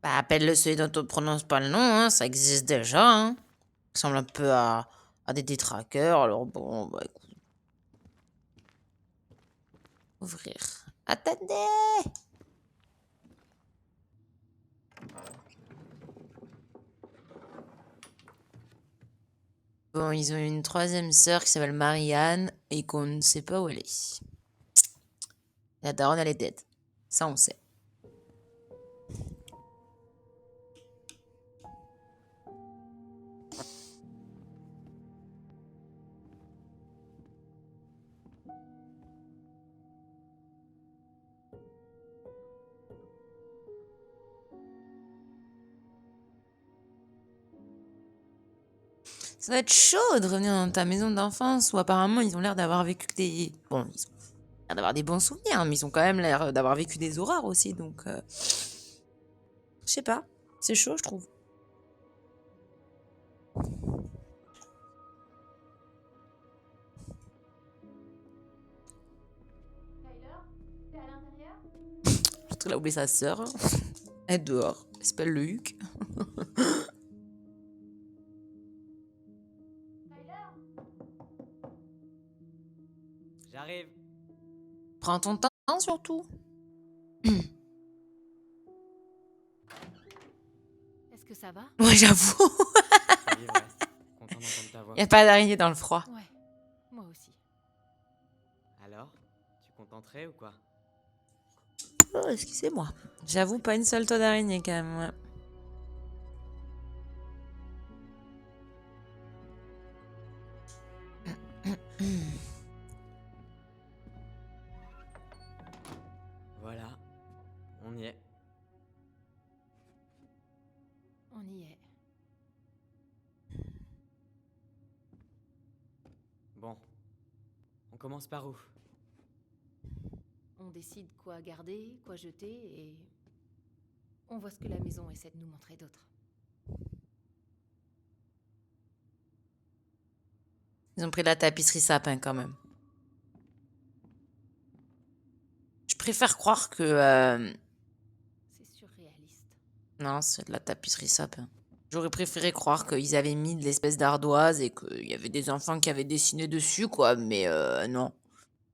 Bah, appelle-le celui dont on prononce pas le nom, hein, ça existe déjà. Hein. Il ressemble un peu à des détraqueurs, alors bon, bah écoute. Ouvrir. Attendez! Bon, ils ont une troisième sœur qui s'appelle Marianne et qu'on ne sait pas où elle est. La daronne, elle est dead. Ça, on sait. Ça doit être chaud de revenir dans ta maison d'enfance où apparemment ils ont l'air d'avoir vécu des... Bon, ils ont l'air d'avoir des bons souvenirs, mais ils ont quand même l'air d'avoir vécu des horreurs aussi, donc... Je sais pas, c'est chaud je trouve. T'es à l'intérieur? Surtout qu'il a oublié sa sœur. Elle est dehors, elle s'appelle le Huc. J'arrive. Prends ton temps surtout. Est-ce que ça va? Ouais, j'avoue. Salut, ouais. Content d'entendre ta voix. Y a pas d'araignée dans le froid. Ouais, moi aussi. Alors, tu comptes entrer ou quoi? Oh, excusez-moi. J'avoue, pas une seule toile d'araignée quand même. Ouais. Voilà, on y est. On y est. Bon, on commence par où? On décide quoi garder, quoi jeter et... On voit ce que la maison essaie de nous montrer d'autre. Ils ont pris la tapisserie sapin quand même. Je préfère croire que... C'est surréaliste. Non, c'est de la tapisserie sapin. J'aurais préféré croire qu'ils avaient mis de l'espèce d'ardoise et qu'il y avait des enfants qui avaient dessiné dessus, quoi. Mais non.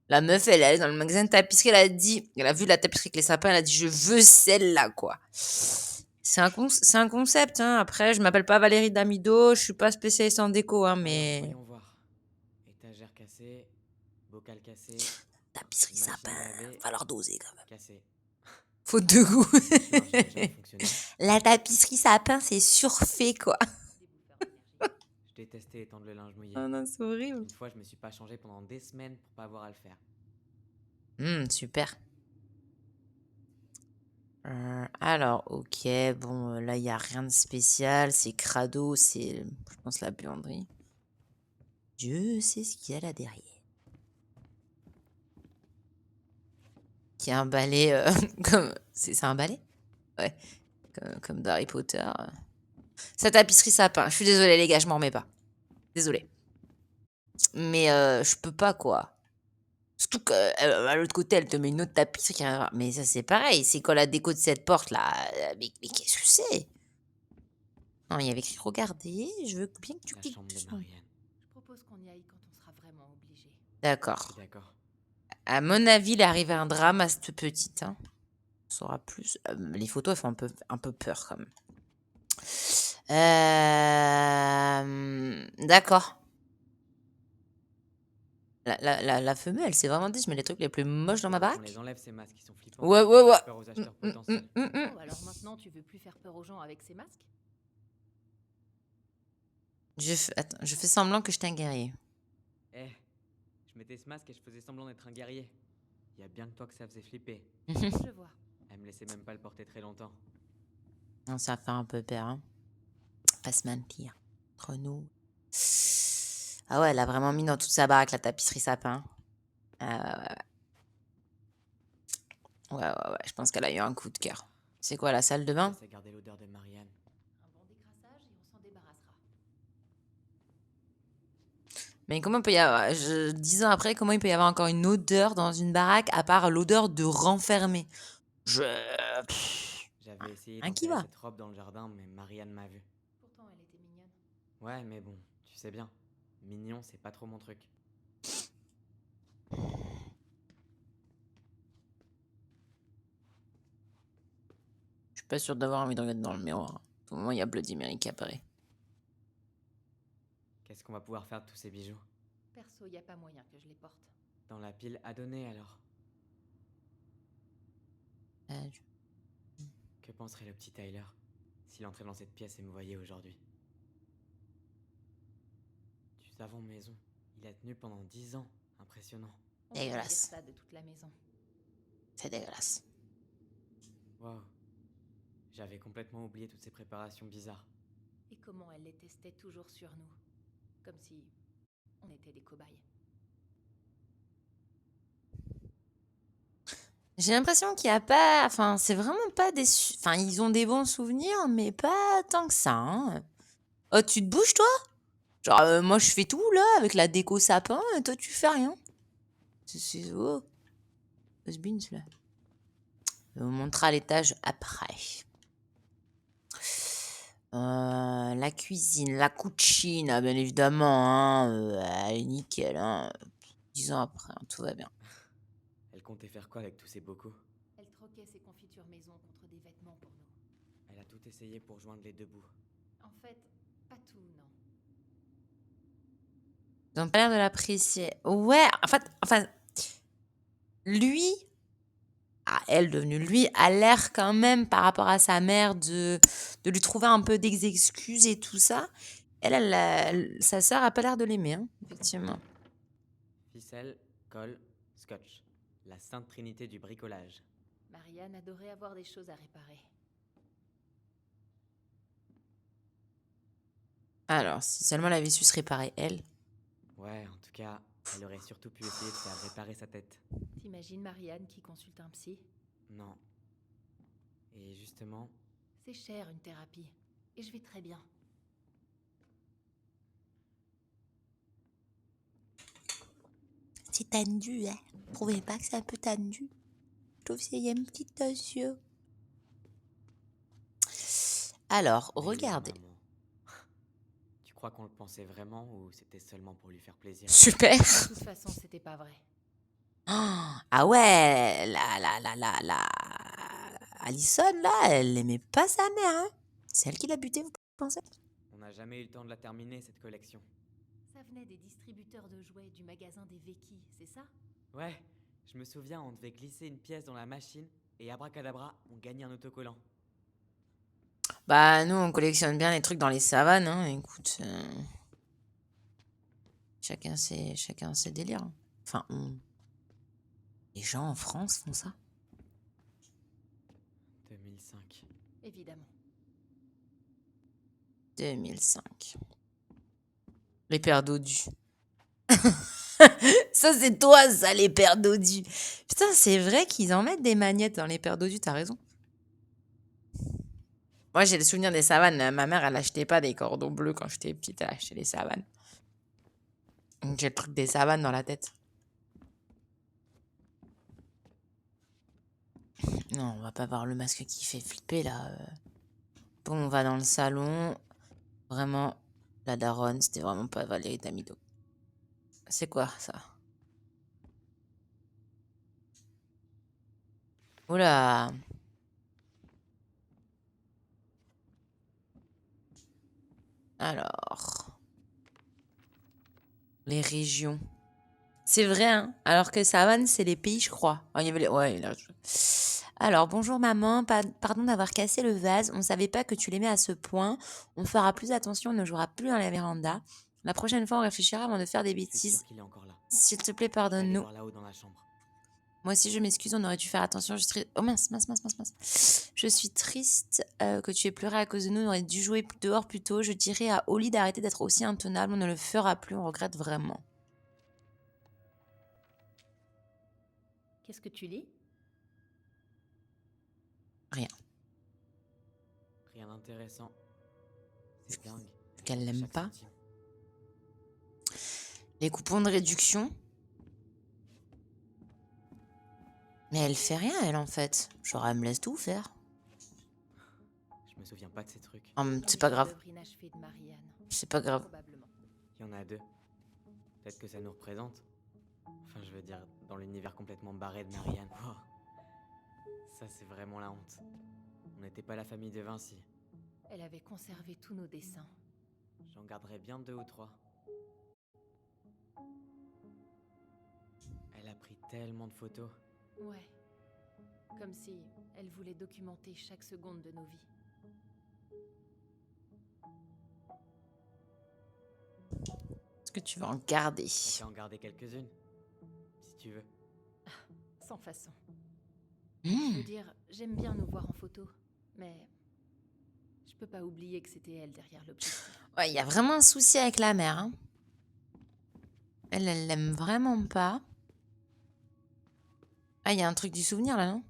La meuf, elle est dans le magasin de tapisserie, elle a vu la tapisserie avec les sapins, elle a dit, je veux celle-là, quoi. C'est un concept, hein. Après, je m'appelle pas Valérie Damido, je suis pas spécialiste en déco, hein, Alors, mais... voyons voir. Étagère cassée, bocal cassé, Tapisserie machine à sapin, laver, va leur doser, quand même. cassé. Faute de goût. Sinon, ça n'a jamais fonctionné. La tapisserie sapin, c'est surfait, quoi. Je détestais étendre le linge mouillé. Oh non, c'est horrible. Une fois, je me suis pas changé pendant des semaines pour pas avoir à le faire. Super. Alors, ok, bon, là, il n'y a rien de spécial. C'est crado, c'est, je pense, la buanderie. Dieu sait ce qu'il y a là derrière. Qui a un balai, comme... C'est un balai? Ouais, comme dans Harry Potter. Sa tapisserie sapin. Je suis désolée, les gars, je m'en remets pas. Désolée. Mais je peux pas, quoi. Surtout qu'à l'autre côté, elle te met une autre tapisserie qui a rien à voir. Mais ça, c'est pareil. C'est quoi la déco de cette porte-là? Mais qu'est-ce que c'est? Non, il y avait écrit regardez, je veux bien que tu La cliques chambre de dessus. Marianne. Je propose qu'on y aille quand on sera vraiment obligé. Je D'accord. suis d'accord. À mon avis, il est arrivé un drame à cette petite. Hein. On saura plus. Les photos, elles font un peu peur, quand même. D'accord. La femelle, c'est vraiment dit, je mets les trucs les plus moches dans ma On baraque. les enlève ces masques, ils sont flippants. Ouais. Ça fait peur aux acheteurs potentiels. Oh, alors maintenant, tu veux plus faire peur aux gens avec ces masques? Attends, je fais semblant que je t'ai un guerrier. Eh, je mettais ce masque et je faisais semblant d'être un guerrier. Y a bien que toi que ça faisait flipper. Je vois. Elle me laissait même pas le porter très longtemps. Non, ça fait un peu peur, hein. Pas se mentir. Entre nous. Ah ouais, elle a vraiment mis dans toute sa baraque la tapisserie sapin. Ah ouais, je pense qu'elle a eu un coup de cœur. C'est quoi, la salle de bain? Ça garder l'odeur de Marianne. Un bon décrassage et on s'en débarrassera. Mais comment il peut y avoir, 10 ans après, comment il peut y avoir encore une odeur dans une baraque à part l'odeur de renfermé? Pff, J'avais essayé un qui d'enterrer va. cette robe dans le jardin, mais Marianne m'a vu. Pourtant, elle était mignonne. Ouais, mais bon, tu sais bien. Mignon, c'est pas trop mon truc. Je suis pas sûr d'avoir envie de regarder dans le miroir. Au moment, il y a Bloody Mary qui apparaît. Qu'est-ce qu'on va pouvoir faire de tous ces bijoux? Perso, y a pas moyen que je les porte. Dans la pile à donner alors. Que penserait le petit Tyler s'il entrait dans cette pièce et me voyait aujourd'hui? Du savon maison. Il a tenu pendant 10 ans. Impressionnant. On pourrait dire Dégueulasse. ça de toute la maison. C'est dégueulasse. Waouh. J'avais complètement oublié toutes ces préparations bizarres. Et comment elle les testait toujours sur nous. Comme si on était des cobayes. J'ai l'impression qu'il y a pas... Enfin, c'est vraiment pas des... Enfin, ils ont des bons souvenirs, mais pas tant que ça. Hein. Oh, tu te bouges, toi? Genre, moi, je fais tout, là, avec la déco sapin, et toi, tu fais rien. C'est... Oh. Has-been, celui-là. Je vous montrerai à l'étage après. La cuisine, la cucine, bien évidemment. Hein, elle est nickel. Hein. 10 ans après, hein, tout va bien. Elle comptait faire quoi avec tous ces bocaux? Elle troquait ses confitures maison contre des vêtements pour nous. Elle a tout essayé pour joindre les deux bouts. En fait, pas tout, non. Ils ont pas l'air de l'apprécier. Ouais, enfin, lui, elle devenue lui, a l'air quand même par rapport à sa mère de lui trouver un peu d'excuses et tout ça. Sa sœur a pas l'air de l'aimer, hein, effectivement. Ficelle, colle, scotch. La sainte trinité du bricolage. Marianne adorait avoir des choses à réparer. Alors, si seulement elle avait su se réparer, elle. Ouais, en tout cas, elle aurait surtout pu essayer de faire réparer sa tête. T'imagines Marianne qui consulte un psy? Non. Et justement, C'est cher une thérapie. Et je vais très bien. C'est tendu, hein. Vous trouvez pas que c'est un peu tendu? Je trouve qu'il y a une petite tension. Alors, mais regardez. maman. Tu crois qu'on le pensait vraiment ou c'était seulement pour lui faire plaisir? Super. De toute façon, c'était pas vrai. Ah ouais, Alison, là, elle aimait pas sa mère, hein. C'est elle qui l'a butée, vous pensez? On n'a jamais eu le temps de la terminer, cette collection. Ça venait des distributeurs de jouets du magasin des Veki, c'est ça? Ouais, je me souviens, on devait glisser une pièce dans la machine et abracadabra, on gagnait un autocollant. Bah, nous, on collectionne bien les trucs dans les savanes, hein. Écoute, chacun ses délires. Hein. Enfin, les gens en France font ça. 2005. Évidemment. 2005. Les paires dodus. Ça, c'est toi, ça, les paires dodus. Putain, c'est vrai qu'ils en mettent des magnettes dans les paires dodus, t'as raison. Moi, j'ai le souvenir des savanes. Ma mère, elle achetait pas des cordons bleus quand j'étais petite, elle achetait les savanes. Donc, j'ai le truc des savanes dans la tête. Non, on va pas voir le masque qui fait flipper, là. Bon, on va dans le salon. Vraiment, la daronne, c'était vraiment pas Valérie Damido. C'est quoi, ça? Oula. Alors. Les régions. C'est vrai, hein. Alors que savane, c'est les pays, je crois. Ah, il y avait les... Ouais, là, Alors, bonjour maman, pardon d'avoir cassé le vase. On ne savait pas que tu l'aimais à ce point. On fera plus attention, on ne jouera plus dans la véranda. La prochaine fois, on réfléchira avant de faire des Je suis bêtises. sûr qu'il est encore là. S'il te plaît, Allez pardonne-nous. voir là-haut dans la chambre. Moi aussi, je m'excuse, on aurait dû faire attention. Je suis triste. Oh mince. Je suis triste que tu aies pleuré à cause de nous. On aurait dû jouer dehors plus tôt. Je dirais à Oli d'arrêter d'être aussi intenable. On ne le fera plus, on regrette vraiment. Qu'est-ce que tu lis? Rien. Rien d'intéressant. C'est dingue. Qu'elle l'aime Chaque pas. centime. Les coupons de réduction. Mais elle fait rien, elle, en fait. Genre, elle me laisse tout faire. Je me souviens pas de ces trucs. C'est pas grave. L'œuvre inachevée de Marianne. C'est pas grave. Probablement. Il y en a deux. Peut-être que ça nous représente. Enfin, je veux dire, dans l'univers complètement barré de Marianne. Wow. Ça, c'est vraiment la honte. On n'était pas la famille de Vinci. Elle avait conservé tous nos dessins. J'en garderai bien 2 ou 3. Elle a pris tellement de photos. Ouais. Comme si elle voulait documenter chaque seconde de nos vies. Est-ce que tu vas en garder? On peut en garder quelques-unes. Si tu veux. Sans façon. Hmm. Je veux dire, j'aime bien nous voir en photo. Mais je peux pas oublier que c'était elle derrière l'objectif. Ouais, il y a vraiment un souci avec la mère. Hein. Elle l'aime vraiment pas. Ah, il y a un truc du souvenir là, non?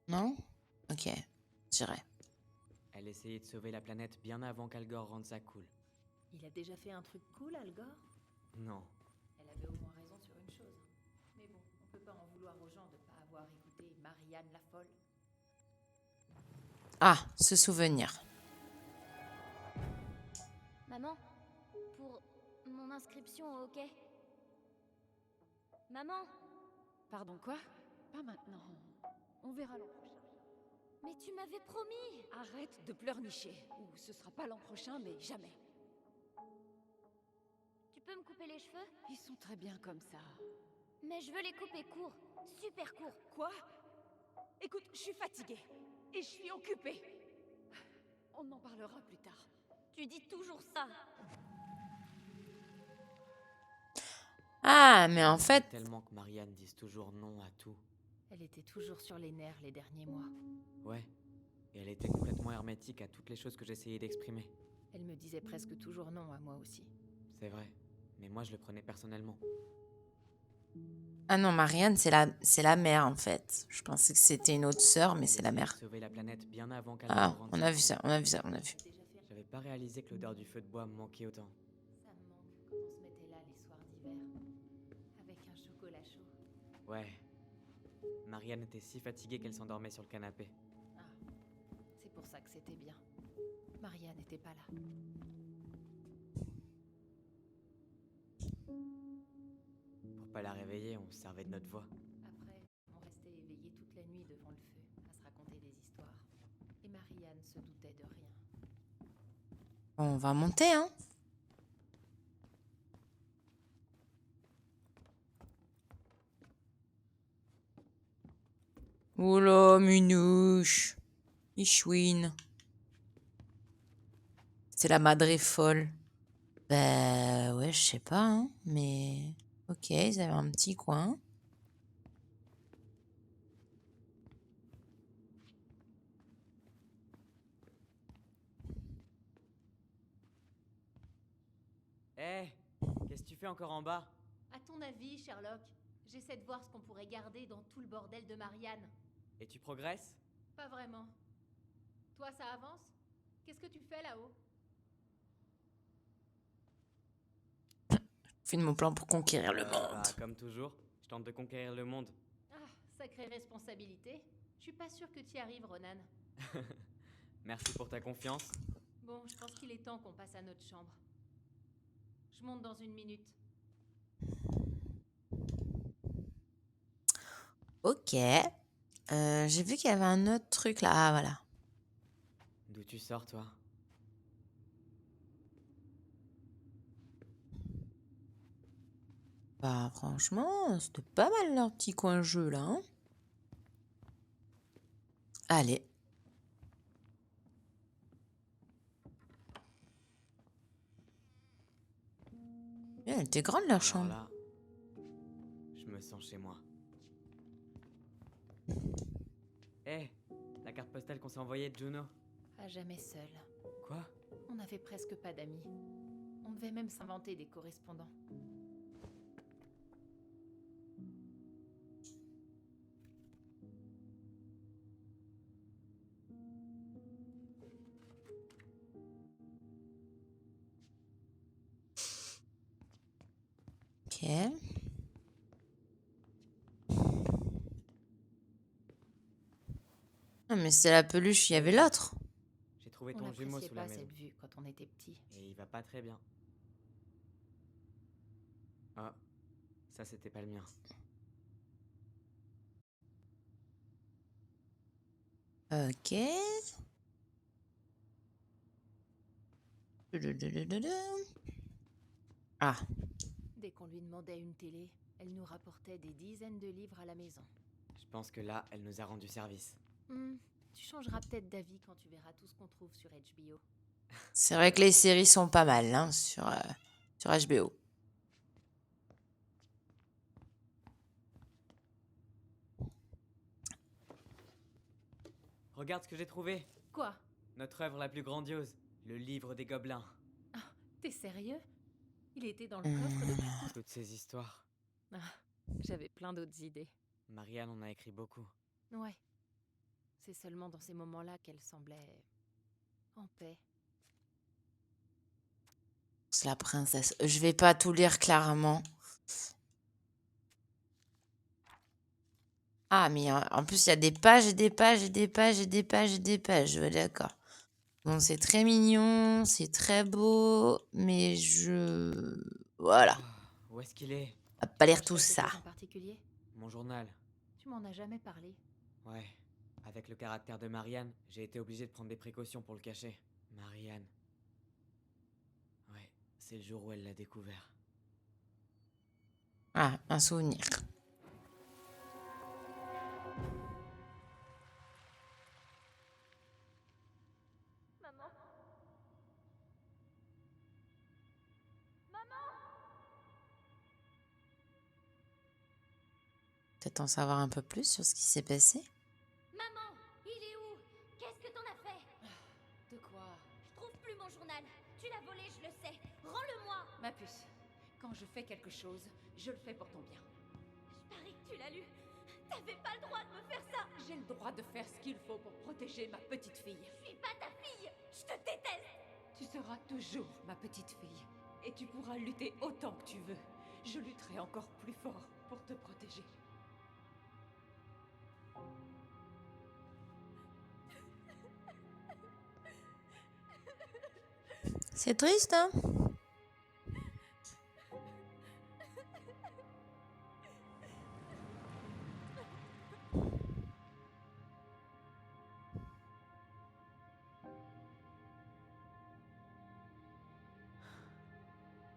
Non? Ok, j'irai. Elle essayait de sauver la planète bien avant qu'Al Gore rende ça cool. Il a déjà fait un truc cool, Al Gore? Non. Elle avait au moins raison sur une chose. Mais bon, on peut pas en vouloir aux gens de pas avoir écouté Marianne la folle. Ah, ce souvenir. Maman, pour mon inscription au hockey. Maman, Pardon, quoi? Pas maintenant. On verra l'an prochain. mais tu m'avais promis. Arrête de pleurnicher. Ou ce sera pas l'an prochain, mais jamais. Tu peux me couper les cheveux? Ils sont très bien comme ça. Mais je veux les couper courts, super courts. Quoi? Écoute, je suis fatiguée. Et je suis occupée. On en parlera plus tard. Tu dis toujours ça. Ah, mais en fait... Tellement que Marianne dise toujours non à tout. Elle était toujours sur les nerfs les derniers mois. Ouais. Et elle était complètement hermétique à toutes les choses que j'essayais d'exprimer. Elle me disait presque toujours non à moi aussi. C'est vrai. Mais moi, je le prenais personnellement. Ah non, Marianne, c'est la mère, en fait. Je pensais que c'était une autre sœur, mais c'est la mère. Sauver la planète bien avant qu'Al Ah, Gore rende on a vu ça, on a vu ça, on a vu. J'avais pas réalisé que l'odeur du feu de bois me manquait autant. Ça me manque quand on se mettait là les soirs d'hiver. Avec un chocolat chaud. Ouais. Marianne était si fatiguée qu'elle s'endormait sur le canapé. Ah, c'est pour ça que c'était bien. Marianne n'était pas là. Pour pas la réveiller, on se servait de notre voix. Après, on restait éveillés toute la nuit devant le feu, à se raconter des histoires. Et Marianne se doutait de rien. On va monter, hein. Oula, Minouche. Ichouine. C'est la madré folle. Bah ouais, je sais pas, hein, mais... Ok, ils avaient un petit coin. Hé, qu'est-ce que tu fais encore en bas? À ton avis, Sherlock, j'essaie de voir ce qu'on pourrait garder dans tout le bordel de Marianne. Et tu progresses? Pas vraiment. Toi, ça avance? Qu'est-ce que tu fais là-haut? Fais de mon plan pour conquérir le monde. Bah, comme toujours, je tente de conquérir le monde. Ah, sacrée responsabilité. Je suis pas sûre que tu y arrives, Ronan. Merci pour ta confiance. Bon, je pense qu'il est temps qu'on passe à notre chambre. Je monte dans 1 minute. Ok. J'ai vu qu'il y avait un autre truc là. Ah, voilà. D'où tu sors, toi? Bah, franchement, c'était pas mal leur petit coin jeu là. Hein. Allez. Elle était grande leur Alors chambre. là, je me sens chez moi. Hé, la carte postale qu'on s'est envoyée de Juno. À jamais seul. Quoi? On n'avait presque pas d'amis. On devait même s'inventer des correspondants. Ok. Ah, mais c'est la peluche, il y avait l'autre. J'ai trouvé On ton jumeau n'appréciait sous la pas maison. cette vue quand on était petit. Et il va pas très bien. Ah, ça c'était pas le mien. Ok. Dudududududum. Ah, Dès qu'on lui demandait une télé, elle nous rapportait des dizaines de livres à la maison. Je pense que là, elle nous a rendu service. Tu changeras peut-être d'avis quand tu verras tout ce qu'on trouve sur HBO. c'est vrai que les séries sont pas mal hein, sur HBO. Regarde ce que j'ai trouvé. Quoi? Notre œuvre la plus grandiose. Le livre des gobelins. T'es sérieux? Il était dans le coffre depuis... Toutes ces histoires. J'avais plein d'autres idées. Marianne en a écrit beaucoup. Ouais. C'est seulement dans ces moments-là qu'elle semblait... en paix. C'est la princesse. Je vais pas tout lire clairement. Ah, mais en plus, il y a des pages et des pages et des pages et des pages et des pages. Ouais, d'accord. Bon, c'est très mignon, c'est très beau, mais voilà. Où est-ce qu'il est? On va pas lire Quelque tout ça. chose en particulier? Mon journal. Tu m'en as jamais parlé. Ouais. Avec le caractère de Marianne, j'ai été obligé de prendre des précautions pour le cacher. Marianne. Ouais, c'est le jour où elle l'a découvert. Ah, un souvenir. Maman. Maman. Peut-être en savoir un peu plus sur ce qui s'est passé. Maman, il est où? Qu'est-ce que t'en as fait? De quoi? Je trouve plus mon journal. Tu l'as volé, je le sais. Rends-le-moi. Ma puce, quand je fais quelque chose, je le fais pour ton bien. Je parie que tu l'as lu. T'avais pas le droit de me faire ça. J'ai le droit de faire ce qu'il faut pour protéger ma petite fille. Je suis pas ta fille. Je te déteste. Tu seras toujours ma petite fille. Et tu pourras lutter autant que tu veux. Je lutterai encore plus fort pour te protéger. C'est triste, hein?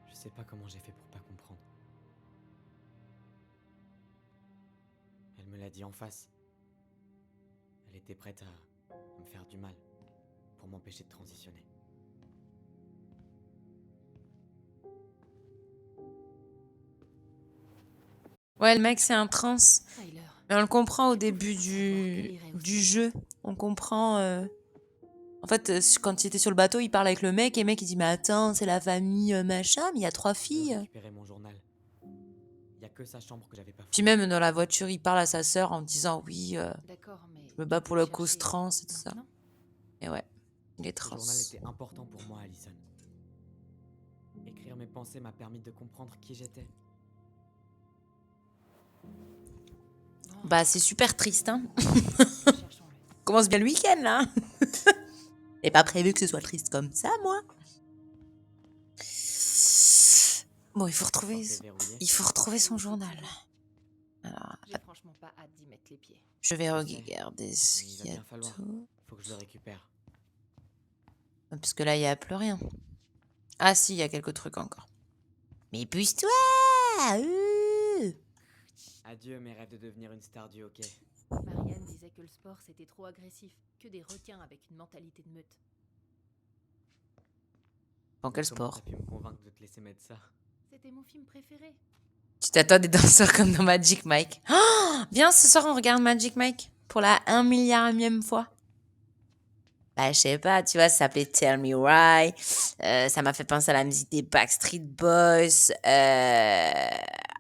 Je sais pas comment j'ai fait pour pas comprendre. Elle me l'a dit en face. Elle était prête à me faire du mal pour m'empêcher de transitionner. Ouais, le mec, c'est un trans. Tyler. Mais on le comprend au Tu début pouvais savoir qu'elle irait du aussi. jeu. On comprend. En fait, quand il était sur le bateau, il parle avec le mec et le mec il dit mais attends, c'est la famille machin, mais il y a 3 Je veux filles. récupérer mon journal. Y a que sa chambre que j'avais pas Puis fouillée. même dans la voiture, il parle à sa sœur en disant oui, D'accord, mais... je me bats tu pour peux le chercher cause trans et tout ça. maintenant? Et ouais, il est Ce trans. journal était important pour moi, Allison. Écrire mes pensées m'a permis de comprendre qui j'étais. Bon, Bah c'est super triste, hein. cherchons-le. Commence bien le week-end là. J'ai pas prévu que ce soit triste comme ça, moi. Bon, il faut retrouver, Porte est verrouillée. il faut retrouver son journal. Alors, J'ai franchement pas hâte d'y mettre les pieds. je vais sais, regarder ce il va qu'il y a bien falloir. tout. Faut que je le récupère. Parce que là, il n'y a plus rien. Ah si, il y a quelques trucs encore. Mais pousse-toi. Adieu mes rêves de devenir une star du hockey. Marianne disait que le sport c'était trop agressif, que des requins avec une mentalité de meute. Dans quel Comment sport? t'as pu me convaincre de te laisser mettre ça? C'était mon film préféré. Tu t'attends des danseurs comme dans Magic Mike. Oh, viens, ce soir, on regarde Magic Mike pour la 1 milliardième fois. Bah, je sais pas, tu vois, ça s'appelait Tell Me Why. Ça m'a fait penser à la musique des Backstreet Boys.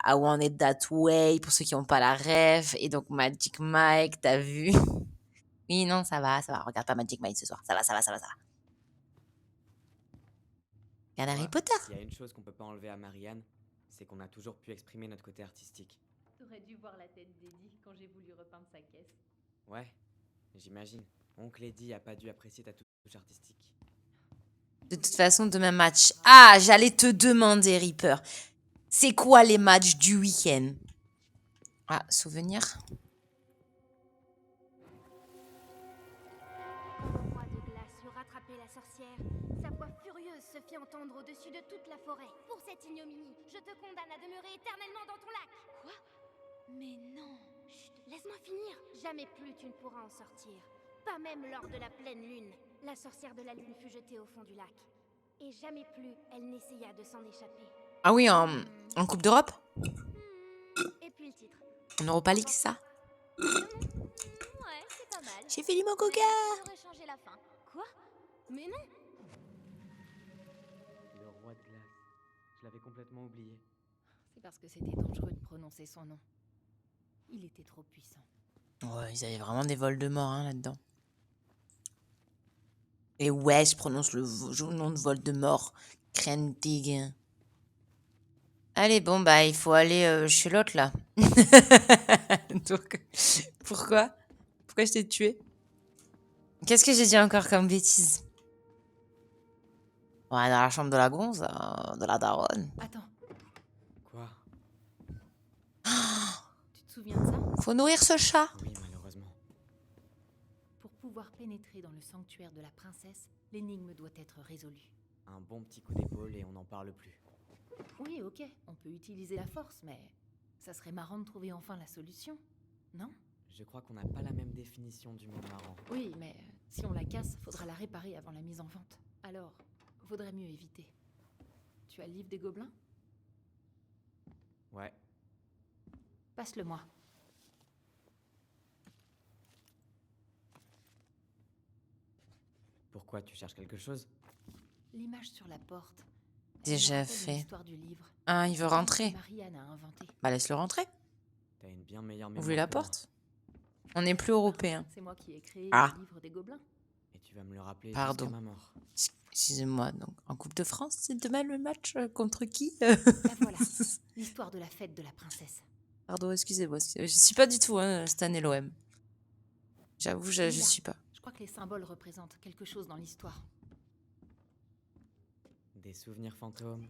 I Want It That Way, pour ceux qui n'ont pas la ref. Et donc Magic Mike, t'as vu? Oui, non, ça va, ça va. Regarde pas Magic Mike ce soir. Ça va, ça va, ça va, ça va. Regarde Harry Ouais, Potter. s'il y a une chose qu'on peut pas enlever à Marianne, c'est qu'on a toujours pu exprimer notre côté artistique. T'aurais dû voir la tête d'Eddie quand j'ai voulu repeindre sa caisse. Ouais, j'imagine. Oncle Eddie a pas dû apprécier ta touche artistique. De toute façon, demain match. Ah, j'allais te demander, Reaper. C'est quoi les matchs du week-end? Ah, souvenir. Quand le roi de glace eut rattrapé la sorcière, sa voix furieuse se fit entendre au-dessus de toute la forêt. Pour cette ignominie, je te condamne à demeurer éternellement dans ton lac. Quoi? Mais non. Chut, laisse-moi finir. Jamais plus tu ne pourras en sortir. Pas même lors de la pleine lune. La sorcière de la lune fut jetée au fond du lac. Et jamais plus elle n'essaya de s'en échapper. Ah oui, en Coupe d'Europe? Et puis le titre. En Europa League, c'est ça? Ouais, c'est pas mal. J'ai fait du mon coca. Mais j'aurais changé la fin. Quoi? Mais non. Le roi de glace. Je l'avais complètement oublié. C'est parce que c'était dangereux de prononcer son nom. Il était trop puissant. Ouais, ils avaient vraiment des Voldemort hein, là-dedans. Et ouais, je prononce le nom de Voldemort. Crâne dégueu. Allez, bon, bah, il faut aller chez l'autre, là. Donc, pourquoi? Pourquoi je t'ai tué? Qu'est-ce que j'ai dit encore comme bêtise? Ouais, dans la chambre de la gonze, de la daronne. Attends, Quoi? tu te souviens de ça? Faut nourrir ce chat. Oui, malheureusement. Pour pouvoir pénétrer dans le sanctuaire de la princesse, l'énigme doit être résolue. Un bon petit coup d'épaule et on n'en parle plus. Oui, ok, on peut utiliser la force, mais ça serait marrant de trouver enfin la solution, non? Je crois qu'on n'a pas la même définition du mot marrant. Oui, mais si on la casse, faudra la réparer avant la mise en vente. Alors, vaudrait mieux éviter. Tu as le livre des gobelins? Ouais, Passe-le-moi. pourquoi tu cherches quelque chose? L'image sur la porte. Déjà Elle me rappelle fait. l'histoire du livre. Ah, il veut Celle que rentrer. Marianne a inventé. Bah, laisse-le rentrer. T'as une bien meilleure mémoire Ouvrez la que moi. porte. On n'est plus européen. C'est moi qui ai créé Ah. le livre des gobelins. Et tu vas me le rappeler Pardon. jusqu'à ma mort. Excusez-moi, donc en Coupe de France, c'est demain le match contre qui? La voilà, l'histoire de la fête de la princesse. Pardon, excusez-moi. Je suis pas du tout cette année l'OM. J'avoue, je Lila. suis pas. Je crois que les symboles représentent quelque chose dans l'histoire. Des souvenirs fantômes,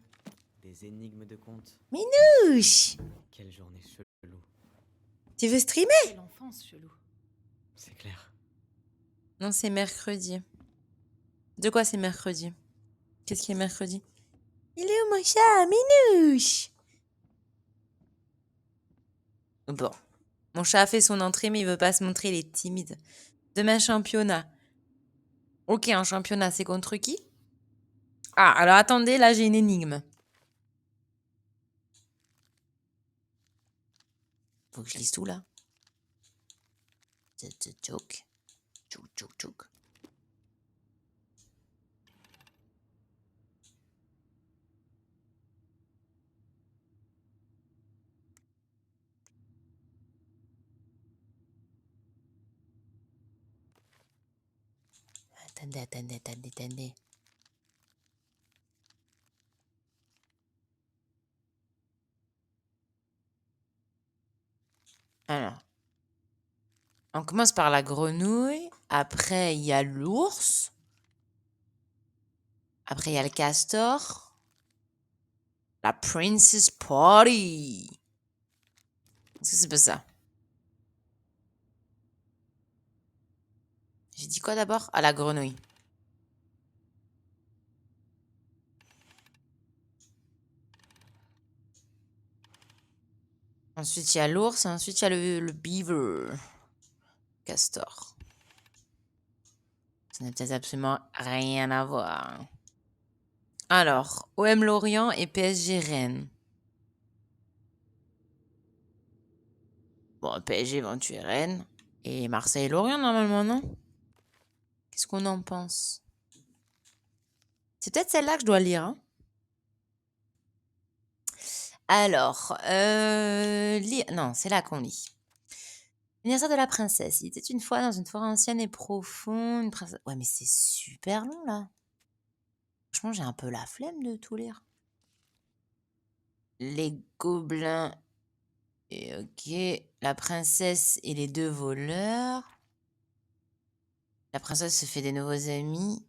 des énigmes de contes. Ouch! Quelle journée chelou. Tu veux streamer? Quelle enfance chelou. C'est clair. Non, c'est mercredi. De quoi c'est mercredi? Qu'est-ce qui est mercredi? Il est où mon chat? Minouche! Bon. Mon chat a fait son entrée, mais il veut pas se montrer, il est timide. Demain, championnat. Ok, un championnat, c'est contre qui? Ah, alors attendez, là, j'ai une énigme. Faut que je lise tout, là. Tchouk. Tchouk, tchouk, tchouk. Attendez. Alors, on commence par la grenouille. Après, il y a l'ours. Après, il y a le castor. La Princess Party. Est-ce que c'est pas ça? J'ai dit quoi d'abord? Ah, la grenouille. Ensuite, il y a l'ours. Et ensuite, il y a le beaver. Castor. Ça n'a peut-être absolument rien à voir. Alors, OM Lorient et PSG Rennes. Bon, PSG vont tuer Rennes. Et Marseille et Lorient, normalement, non? Qu'est-ce qu'on en pense? C'est peut-être celle-là que je dois lire, hein? Alors, non, c'est là qu'on lit. L'anniversaire de la princesse. Il était une fois dans une forêt ancienne et profonde, une princesse. Ouais, mais c'est super long là. Franchement, j'ai un peu la flemme de tout lire. Les gobelins. Et ok. La princesse et les 2 voleurs. La princesse se fait des nouveaux amis.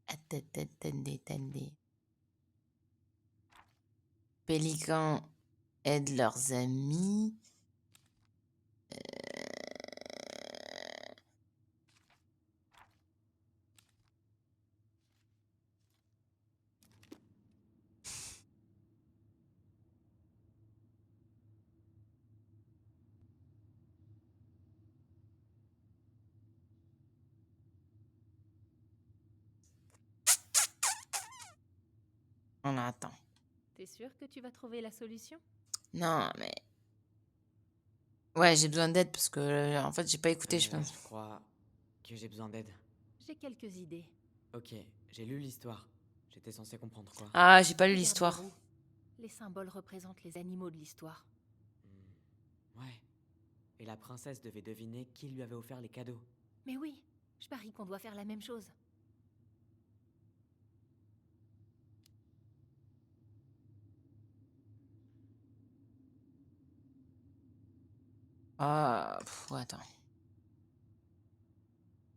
Attendez. Pélicans aident leurs amis. On attend. T'es sûr que tu vas trouver la solution? Non, mais. Ouais, j'ai besoin d'aide parce que en fait, j'ai pas écouté, je pense. Je crois que j'ai besoin d'aide. J'ai quelques idées. Ok, j'ai lu l'histoire. J'étais censé comprendre quoi. Ah, j'ai pas lu Regarde l'histoire. le roux. Les symboles représentent les animaux de l'histoire. Ouais. Et la princesse devait deviner qui lui avait offert les cadeaux. Mais oui, je parie qu'on doit faire la même chose. Ah, attends.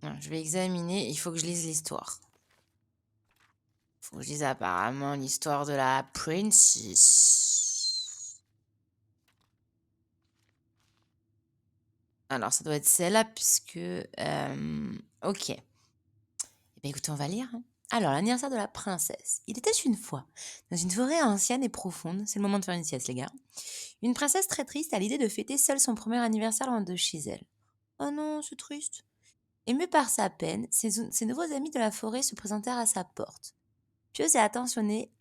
Non, je vais examiner, il faut que je lise l'histoire. Faut que je lise apparemment l'histoire de la princess. Alors, ça doit être celle-là, puisque... ok. Eh bien, écoutez, on va lire. Hein. Alors, l'anniversaire de la princesse. Il était une fois, dans une forêt ancienne et profonde, c'est le moment de faire une sieste, les gars, une princesse très triste a l'idée de fêter seule son premier anniversaire loin de chez elle. Oh non, c'est triste. Émue par sa peine, ses nouveaux amis de la forêt se présentèrent à sa porte. Pieuse et attentionnée,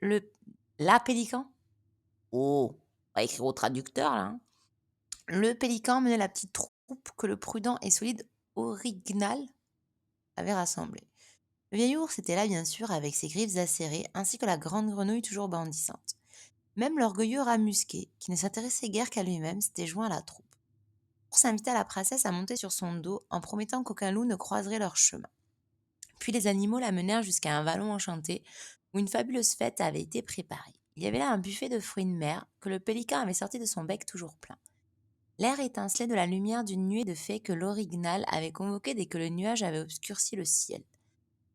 la pélican. Oh, on va écrire au traducteur là. Hein. Le pélican menait la petite troupe que le prudent et solide Orignal avait rassemblée. Le vieil ours était là bien sûr avec ses griffes acérées ainsi que la grande grenouille toujours bandissante. Même l'orgueilleux rat musqué, qui ne s'intéressait guère qu'à lui-même, s'était joint à la troupe. L'ours invita la princesse à monter sur son dos en promettant qu'aucun loup ne croiserait leur chemin. Puis les animaux la menèrent jusqu'à un vallon enchanté où une fabuleuse fête avait été préparée. Il y avait là un buffet de fruits de mer que le pélican avait sorti de son bec toujours plein. L'air étincelait de la lumière d'une nuée de fées que l'orignal avait convoquée dès que le nuage avait obscurci le ciel.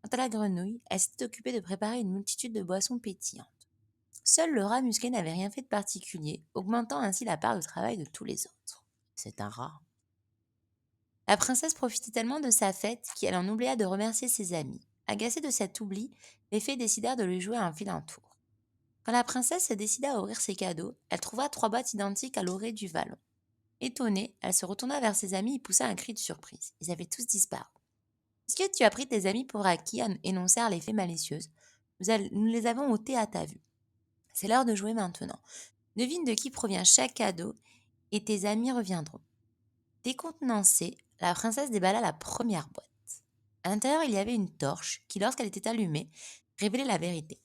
Quant à la grenouille, elle s'était occupée de préparer une multitude de boissons pétillantes. Seul le rat musqué n'avait rien fait de particulier, augmentant ainsi la part de travail de tous les autres. C'est un rat. La princesse profitait tellement de sa fête qu'elle en oublia de remercier ses amis. Agacée de cet oubli, les fées décidèrent de lui jouer un vilain tour. Quand la princesse se décida à ouvrir ses cadeaux, elle trouva 3 boîtes identiques à l'orée du vallon. Étonnée, elle se retourna vers ses amis et poussa un cri de surprise. Ils avaient tous disparu. « Est-ce que tu as pris tes amis pour acquis ?» énoncèrent les fées malicieuses. « Nous les avons ôtés à ta vue. C'est l'heure de jouer maintenant. Devine de qui provient chaque cadeau et tes amis reviendront. » Décontenancée, la princesse déballa la première boîte. À l'intérieur, il y avait une torche qui, lorsqu'elle était allumée, révélait la vérité.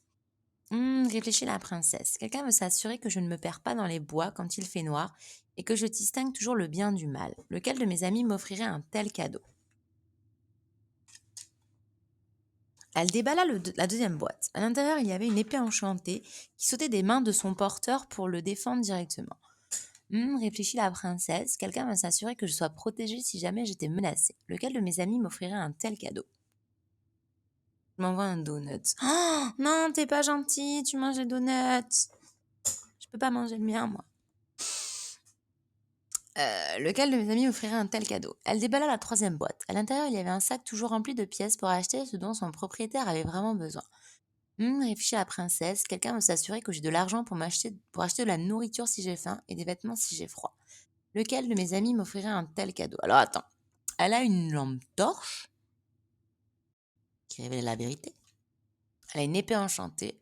Réfléchit la princesse. Quelqu'un veut s'assurer que je ne me perds pas dans les bois quand il fait noir et que je distingue toujours le bien du mal. Lequel de mes amis m'offrirait un tel cadeau? Elle déballa la deuxième boîte. À l'intérieur, il y avait une épée enchantée qui sautait des mains de son porteur pour le défendre directement. Réfléchit la princesse. Quelqu'un va s'assurer que je sois protégée si jamais j'étais menacée. Lequel de mes amis m'offrirait un tel cadeau? Je m'envoie un donut. Oh non, t'es pas gentil, tu manges les donuts. Je peux pas manger le mien, moi. Lequel de mes amis m'offrirait un tel cadeau? Elle déballa la troisième boîte. À l'intérieur, il y avait un sac toujours rempli de pièces pour acheter ce dont son propriétaire avait vraiment besoin. Réfléchit la princesse. Quelqu'un veut s'assurer que j'ai de l'argent pour acheter de la nourriture si j'ai faim et des vêtements si j'ai froid. Lequel de mes amis m'offrirait un tel cadeau? Alors attends. Elle a une lampe torche qui révèle la vérité. Elle a une épée enchantée.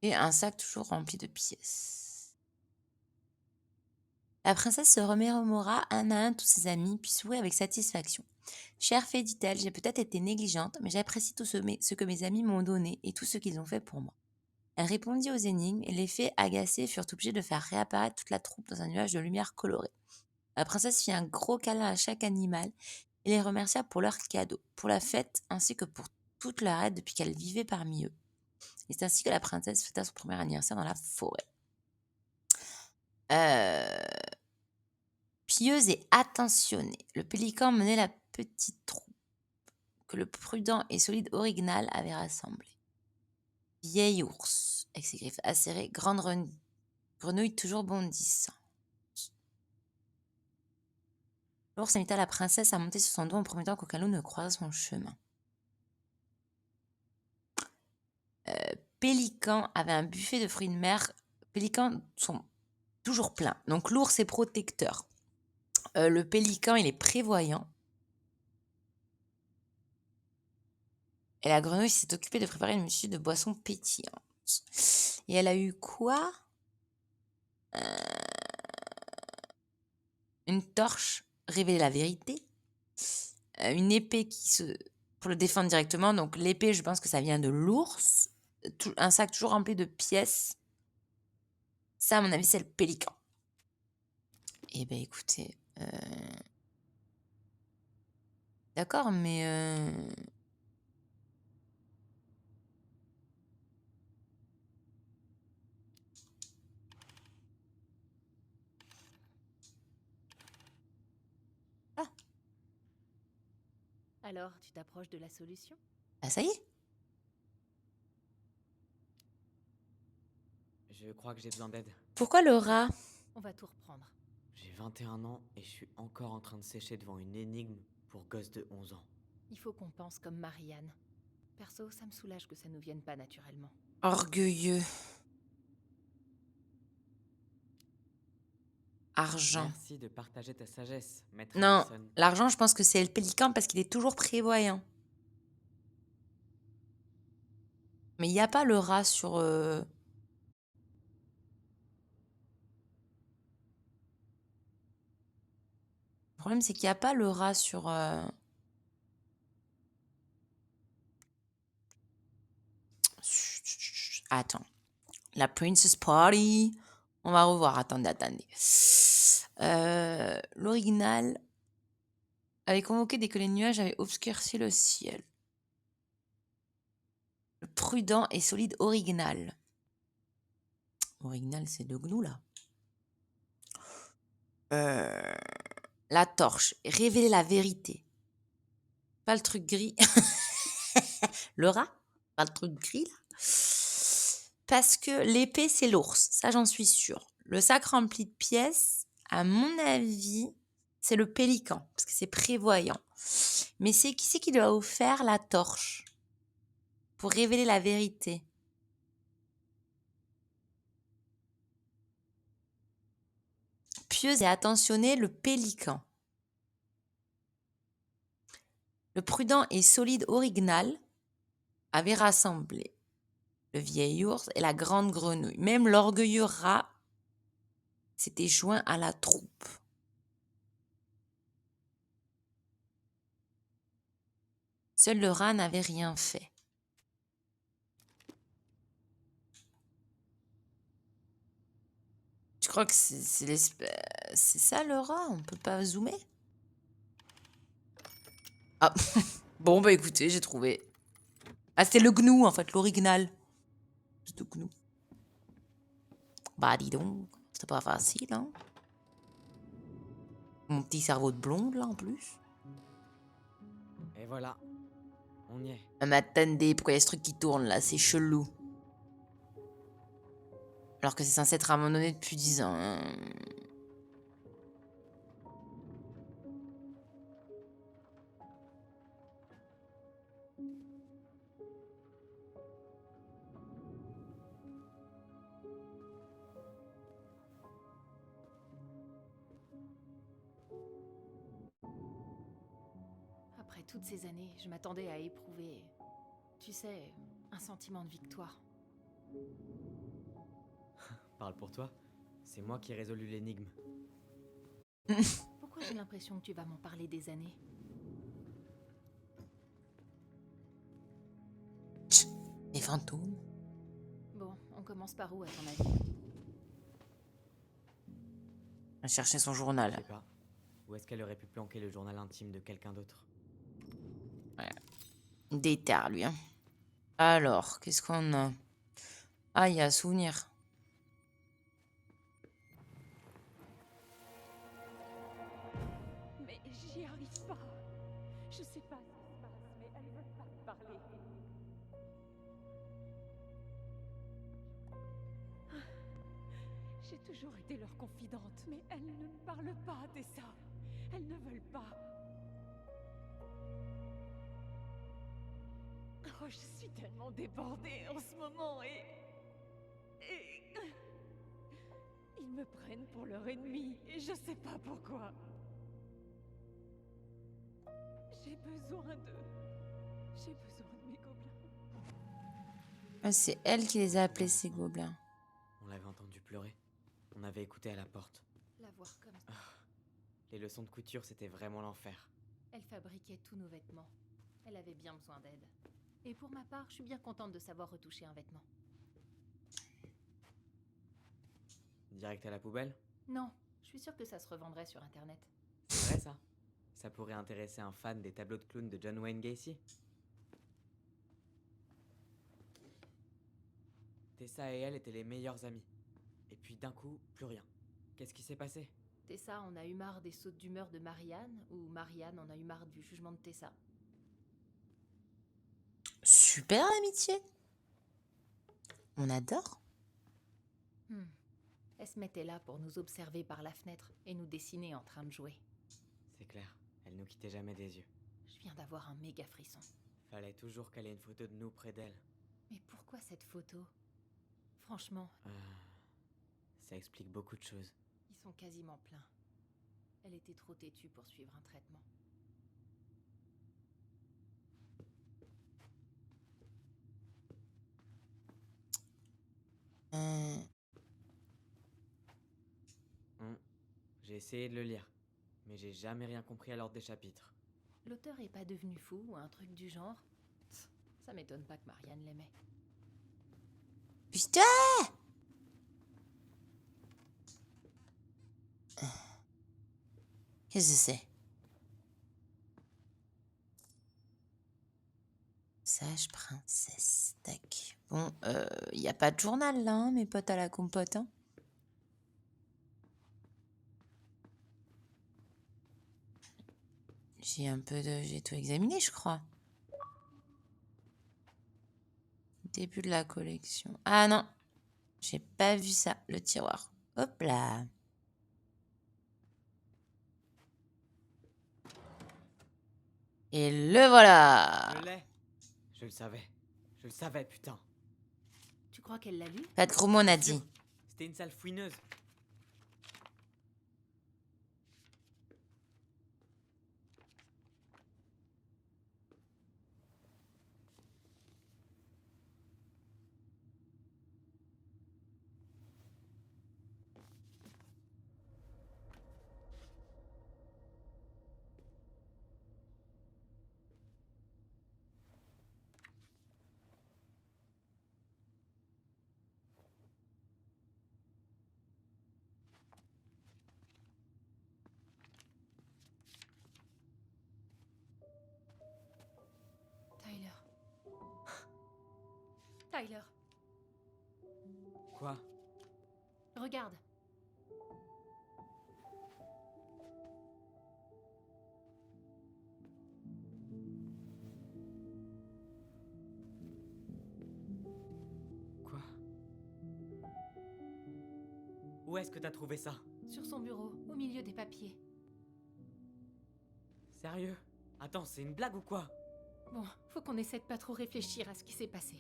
Et un sac toujours rempli de pièces. La princesse se remémora un à un tous ses amis, puis sourit avec satisfaction. Chère fée, dit-elle, j'ai peut-être été négligente, mais j'apprécie tout ce que mes amis m'ont donné et tout ce qu'ils ont fait pour moi. Elle répondit aux énigmes et les fées, agacées, furent obligées de faire réapparaître toute la troupe dans un nuage de lumière colorée. La princesse fit un gros câlin à chaque animal et les remercia pour leurs cadeaux, pour la fête ainsi que pour toute leur aide depuis qu'elle vivait parmi eux. Et c'est ainsi que la princesse fêta son premier anniversaire dans la forêt. Pieuse et attentionnée, le pélican menait la petite troupe que le prudent et solide Orignal avait rassemblée. Vieil ours, avec ses griffes acérées, grande grenouille toujours bondissant. L'ours invita la princesse à monter sur son dos en promettant qu'aucun loup ne croise son chemin. Pélican avait un buffet de fruits de mer. Pélicans sont toujours pleins. Donc l'ours est protecteur. Le pélican, il est prévoyant. Et la grenouille s'est occupée de préparer une multitude de boissons pétillantes. Et elle a eu quoi? Une torche, révéler la vérité. Une épée pour le défendre directement. Donc l'épée, je pense que ça vient de l'ours. Un sac toujours rempli de pièces. Ça, à mon avis, c'est le pélican. Eh ben écoutez... D'accord, mais... Alors, tu t'approches de la solution? Ah, ça y est. Je crois que j'ai besoin d'aide. Pourquoi le rat? On va tout reprendre. J'ai 21 ans et je suis encore en train de sécher devant une énigme pour gosse de 11 ans. Il faut qu'on pense comme Marianne. Perso, ça me soulage que ça nous vienne pas naturellement. Orgueilleux. Argent. Merci de partager ta sagesse, maître Non, Allison. l'argent, je pense que c'est le pélican parce qu'il est toujours prévoyant. Mais il n'y a pas le rat sur... Le problème, c'est qu'il n'y a pas le rat sur... Attends. La Princess Party. On va revoir. Attendez. L'original avait convoqué dès que les nuages avaient obscurci le ciel. Le prudent et solide Orignal. Orignal, c'est le gnou, là. La torche. Révéler la vérité. Pas le truc gris. Le rat. Pas le truc gris, là. Parce que l'épée, c'est l'ours. Ça, j'en suis sûre. Le sac rempli de pièces, à mon avis, c'est le pélican. Parce que c'est prévoyant. Mais c'est qui c'est qui lui a offert la torche pour révéler la vérité? Pieuse et attentionnée, le pélican. Le prudent et solide Orignal avait rassemblé le vieil ours et la grande grenouille. Même l'orgueilleux rat s'était joint à la troupe. Seul le rat n'avait rien fait. Je crois que c'est ça le rat, on peut pas zoomer? Ah, bon bah écoutez, j'ai trouvé. Ah, c'était le gnou en fait, l'original. C'est le gnou. Bah dis donc, c'était pas facile, hein. Mon petit cerveau de blonde là en plus. Et voilà, on y est. Ah, mais attendez, pourquoi il y a ce truc qui tourne là? C'est chelou. Alors que c'est censé être abandonné depuis 10 ans. Hein. Après toutes ces années, je m'attendais à éprouver, tu sais, un sentiment de victoire. Parle pour toi. C'est moi qui ai résolu l'énigme. Pourquoi j'ai l'impression que tu vas m'en parler des années? Les fantômes. Bon, on commence par où à ton avis? À chercher son Je journal. sais pas. Où est-ce qu'elle aurait pu planquer le journal intime de quelqu'un d'autre? Déterre, lui. Hein. Alors, qu'est-ce qu'on a? Ah, il y a un souvenir. Mais j'y arrive pas. Je sais pas ce qui se passe, mais elle veut pas me parler. J'ai toujours été leur confidente, mais elles ne me parlent pas, Tessa. Elles ne veulent pas. Oh, je suis tellement débordée en ce moment et... Ils me prennent pour leur ennemi et je sais pas pourquoi. J'ai besoin d'eux. J'ai besoin de mes gobelins. Ah, c'est elle qui les a appelés, ces gobelins. On l'avait entendu pleurer. On avait écouté à la porte. La voir comme ça. Les leçons de couture, c'était vraiment l'enfer. Elle fabriquait tous nos vêtements. Elle avait bien besoin d'aide. Et pour ma part, je suis bien contente de savoir retoucher un vêtement. Direct à la poubelle? Non, je suis sûre que ça se revendrait sur Internet. C'est vrai ça? Ça pourrait intéresser un fan des tableaux de clown de John Wayne Gacy. Tessa et elle étaient les meilleures amies. Et puis d'un coup, plus rien. Qu'est-ce qui s'est passé? Tessa en a eu marre des sautes d'humeur de Marianne, ou Marianne en a eu marre du jugement de Tessa. Super amitié. On adore. Elle se mettait là pour nous observer par la fenêtre et nous dessiner en train de jouer. C'est clair, elle nous quittait jamais des yeux. Je viens d'avoir un méga frisson. Fallait toujours qu'elle ait une photo de nous près d'elle. Mais pourquoi cette photo? Franchement, Ça explique beaucoup de choses. ils sont quasiment pleins. Elle était trop têtue pour suivre un traitement. J'ai essayé de le lire, mais j'ai jamais rien compris à l'ordre des chapitres. L'auteur est pas devenu fou ou un truc du genre? Ça m'étonne pas que Marianne l'aimait. Putain! Qu'est-ce que c'est? Sage princesse. Tac. Bon, y a pas de journal là, hein, mes potes à la compote. Hein. J'ai tout examiné, je crois. Début de la collection. Ah non, j'ai pas vu ça, le tiroir. Hop là. Et le voilà. Je l'ai! Je le savais. Je le savais, putain. Tu crois qu'elle l'a lu? Pas de gros mots, on a dit. C'était une salle fouineuse. Tyler. Tyler, Quoi? regarde. Quoi? Où est-ce que t'as trouvé ça? Sur son bureau, au milieu des papiers. Sérieux? Attends, c'est une blague ou quoi? Bon, faut qu'on essaie de pas trop réfléchir à ce qui s'est passé.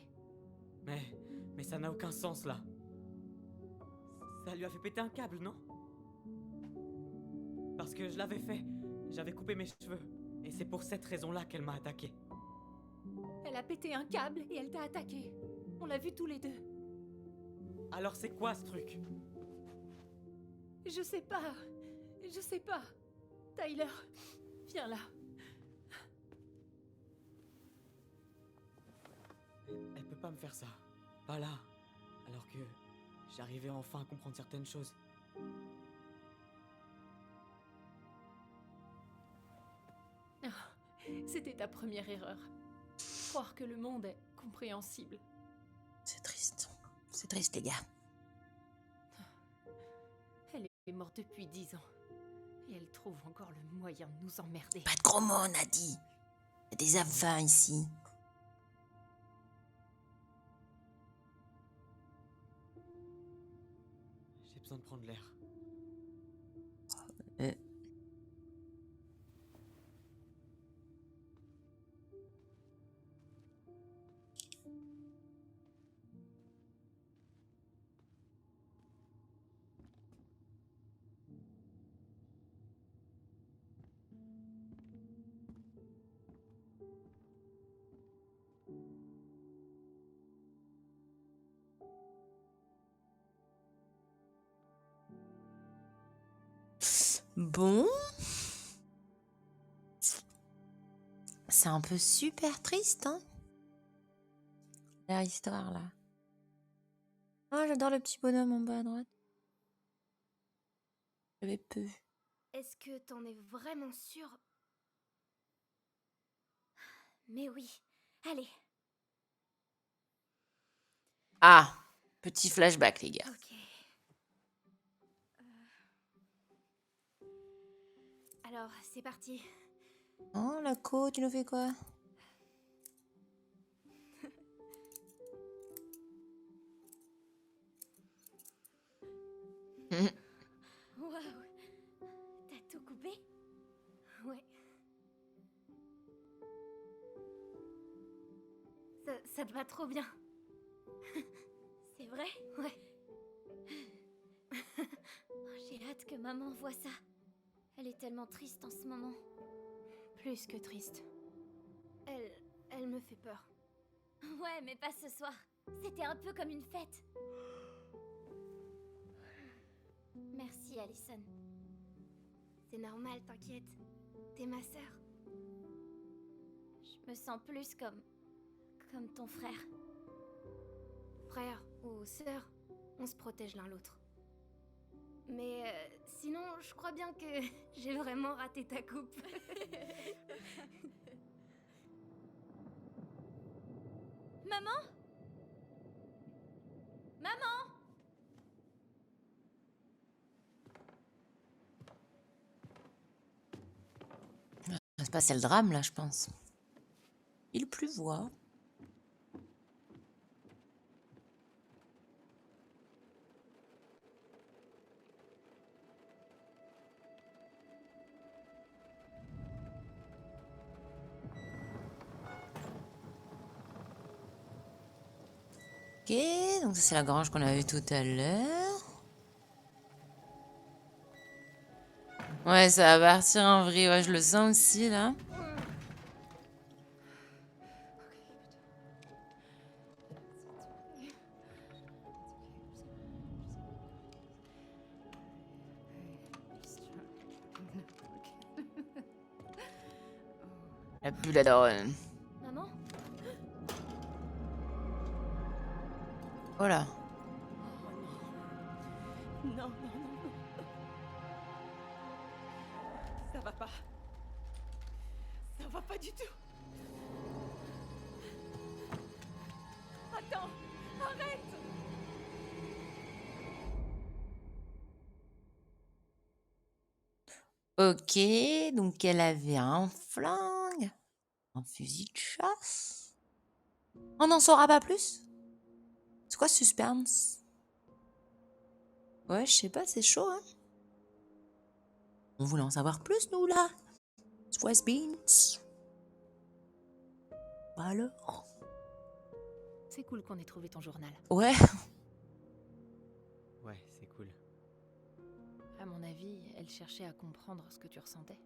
Mais ça n'a aucun sens là. Ça lui a fait péter un câble, non? Parce que je l'avais fait. J'avais coupé mes cheveux. Et c'est pour cette raison-là qu'elle m'a attaqué. Elle a pété un câble et elle t'a attaqué. On l'a vu tous les deux. Alors c'est quoi ce truc? Je sais pas. Je sais pas. Tyler, viens là. Elle peut pas me faire ça. Pas là. Alors que j'arrivais enfin à comprendre certaines choses. C'était ta première erreur. Croire que le monde est compréhensible. C'est triste. C'est triste, les gars. Elle est morte depuis 10 ans. Et elle trouve encore le moyen de nous emmerder. Pas de gros mots, Nadie. Il y a des affins ici. J'ai besoin de prendre l'air. Euh. Bon. C'est un peu super triste, hein, leur histoire, là. Oh, j'adore le petit bonhomme en bas à droite. J'avais peu. Est-ce que t'en es vraiment sûr? Mais oui. Allez. Ah, petit flashback, les gars. Ok. Alors, c'est parti. Oh, la côte, tu nous fais quoi? Waouh. T'as tout coupé? Ouais. Ça te va trop bien. C'est vrai? Ouais. J'ai hâte que maman voie ça. Elle est tellement triste en ce moment. Plus que triste. Elle me fait peur. Ouais, mais pas ce soir. C'était un peu comme une fête. Merci, Allison. C'est normal, t'inquiète. T'es ma sœur. Je me sens plus comme ton frère. Frère ou sœur, on se protège l'un l'autre. Mais sinon, je crois bien que j'ai vraiment raté ta coupe. Maman? Maman? Ça se passe le drame, là, je pense. Il pleuvoit. Ok, donc ça c'est la grange qu'on a vue tout à l'heure. Ouais, ça va partir en vrille, ouais, je le sens aussi là. La bulle à daronne. Maman? Oh là. Non, non, non, non. Ça va pas. Ça va pas du tout. Attends, arrête. Ok, donc elle avait un flingue, un fusil de chasse. On n'en saura pas plus? C'est quoi ce suspense? Ouais, je sais pas, c'est chaud, hein? On voulait en savoir plus, nous, là. Swiss Beans. Bah alors? C'est cool qu'on ait trouvé ton journal. Ouais. Ouais, c'est cool. À mon avis, elle cherchait à comprendre ce que tu ressentais.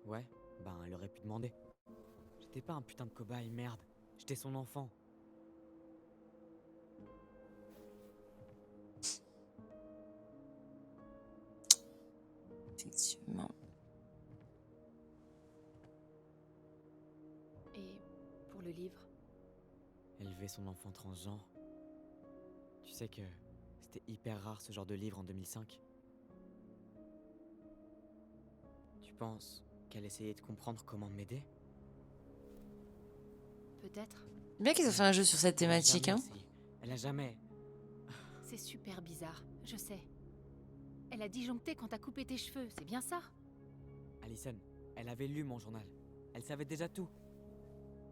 Ouais, ben elle aurait pu demander. J'étais pas un putain de cobaye, merde. J'étais son enfant. le livre. Élever son enfant transgenre. Tu sais que c'était hyper rare ce genre de livre en 2005. Tu penses qu'elle essayait de comprendre comment m'aider? Peut-être. Bien qu'ils ont fait un jeu sur cette Elle a thématique, jamais hein. essayé. Elle a jamais... C'est super bizarre, je sais. Elle a disjoncté quand t'as coupé tes cheveux, c'est bien ça? Allison, elle avait lu mon journal. Elle savait déjà tout.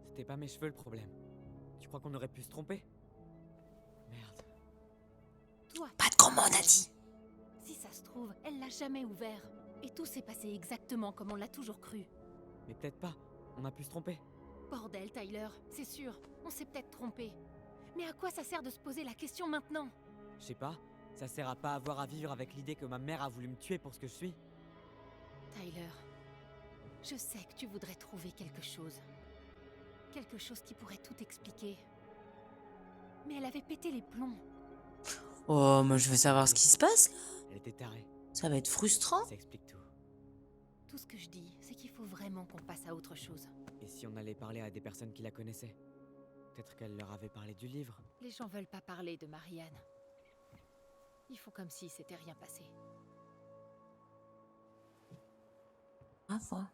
C'était pas mes cheveux le problème. Tu crois qu'on aurait pu se tromper? Merde. Toi, Pas de commande, a dit. si ça se trouve, elle l'a jamais ouvert. Et tout s'est passé exactement comme on l'a toujours cru. Mais peut-être pas. On a pu se tromper. Bordel, Tyler, c'est sûr, on s'est peut-être trompé. Mais à quoi ça sert de se poser la question maintenant? Je sais pas. Ça sert à pas avoir à vivre avec l'idée que ma mère a voulu me tuer pour ce que je suis. Tyler, je sais que tu voudrais trouver quelque chose. Quelque chose qui pourrait tout expliquer. Mais elle avait pété les plombs. Oh, moi je veux savoir ce qui se passe là. Elle était tarée. Ça va être frustrant. Ça explique tout. Tout ce que je dis, c'est qu'il faut vraiment qu'on passe à autre chose. Et si on allait parler à des personnes qui la connaissaient? Peut-être qu'elle leur avait parlé du livre. Les gens veulent pas parler de Marianne. Ils font comme si c'était rien passé. À voir.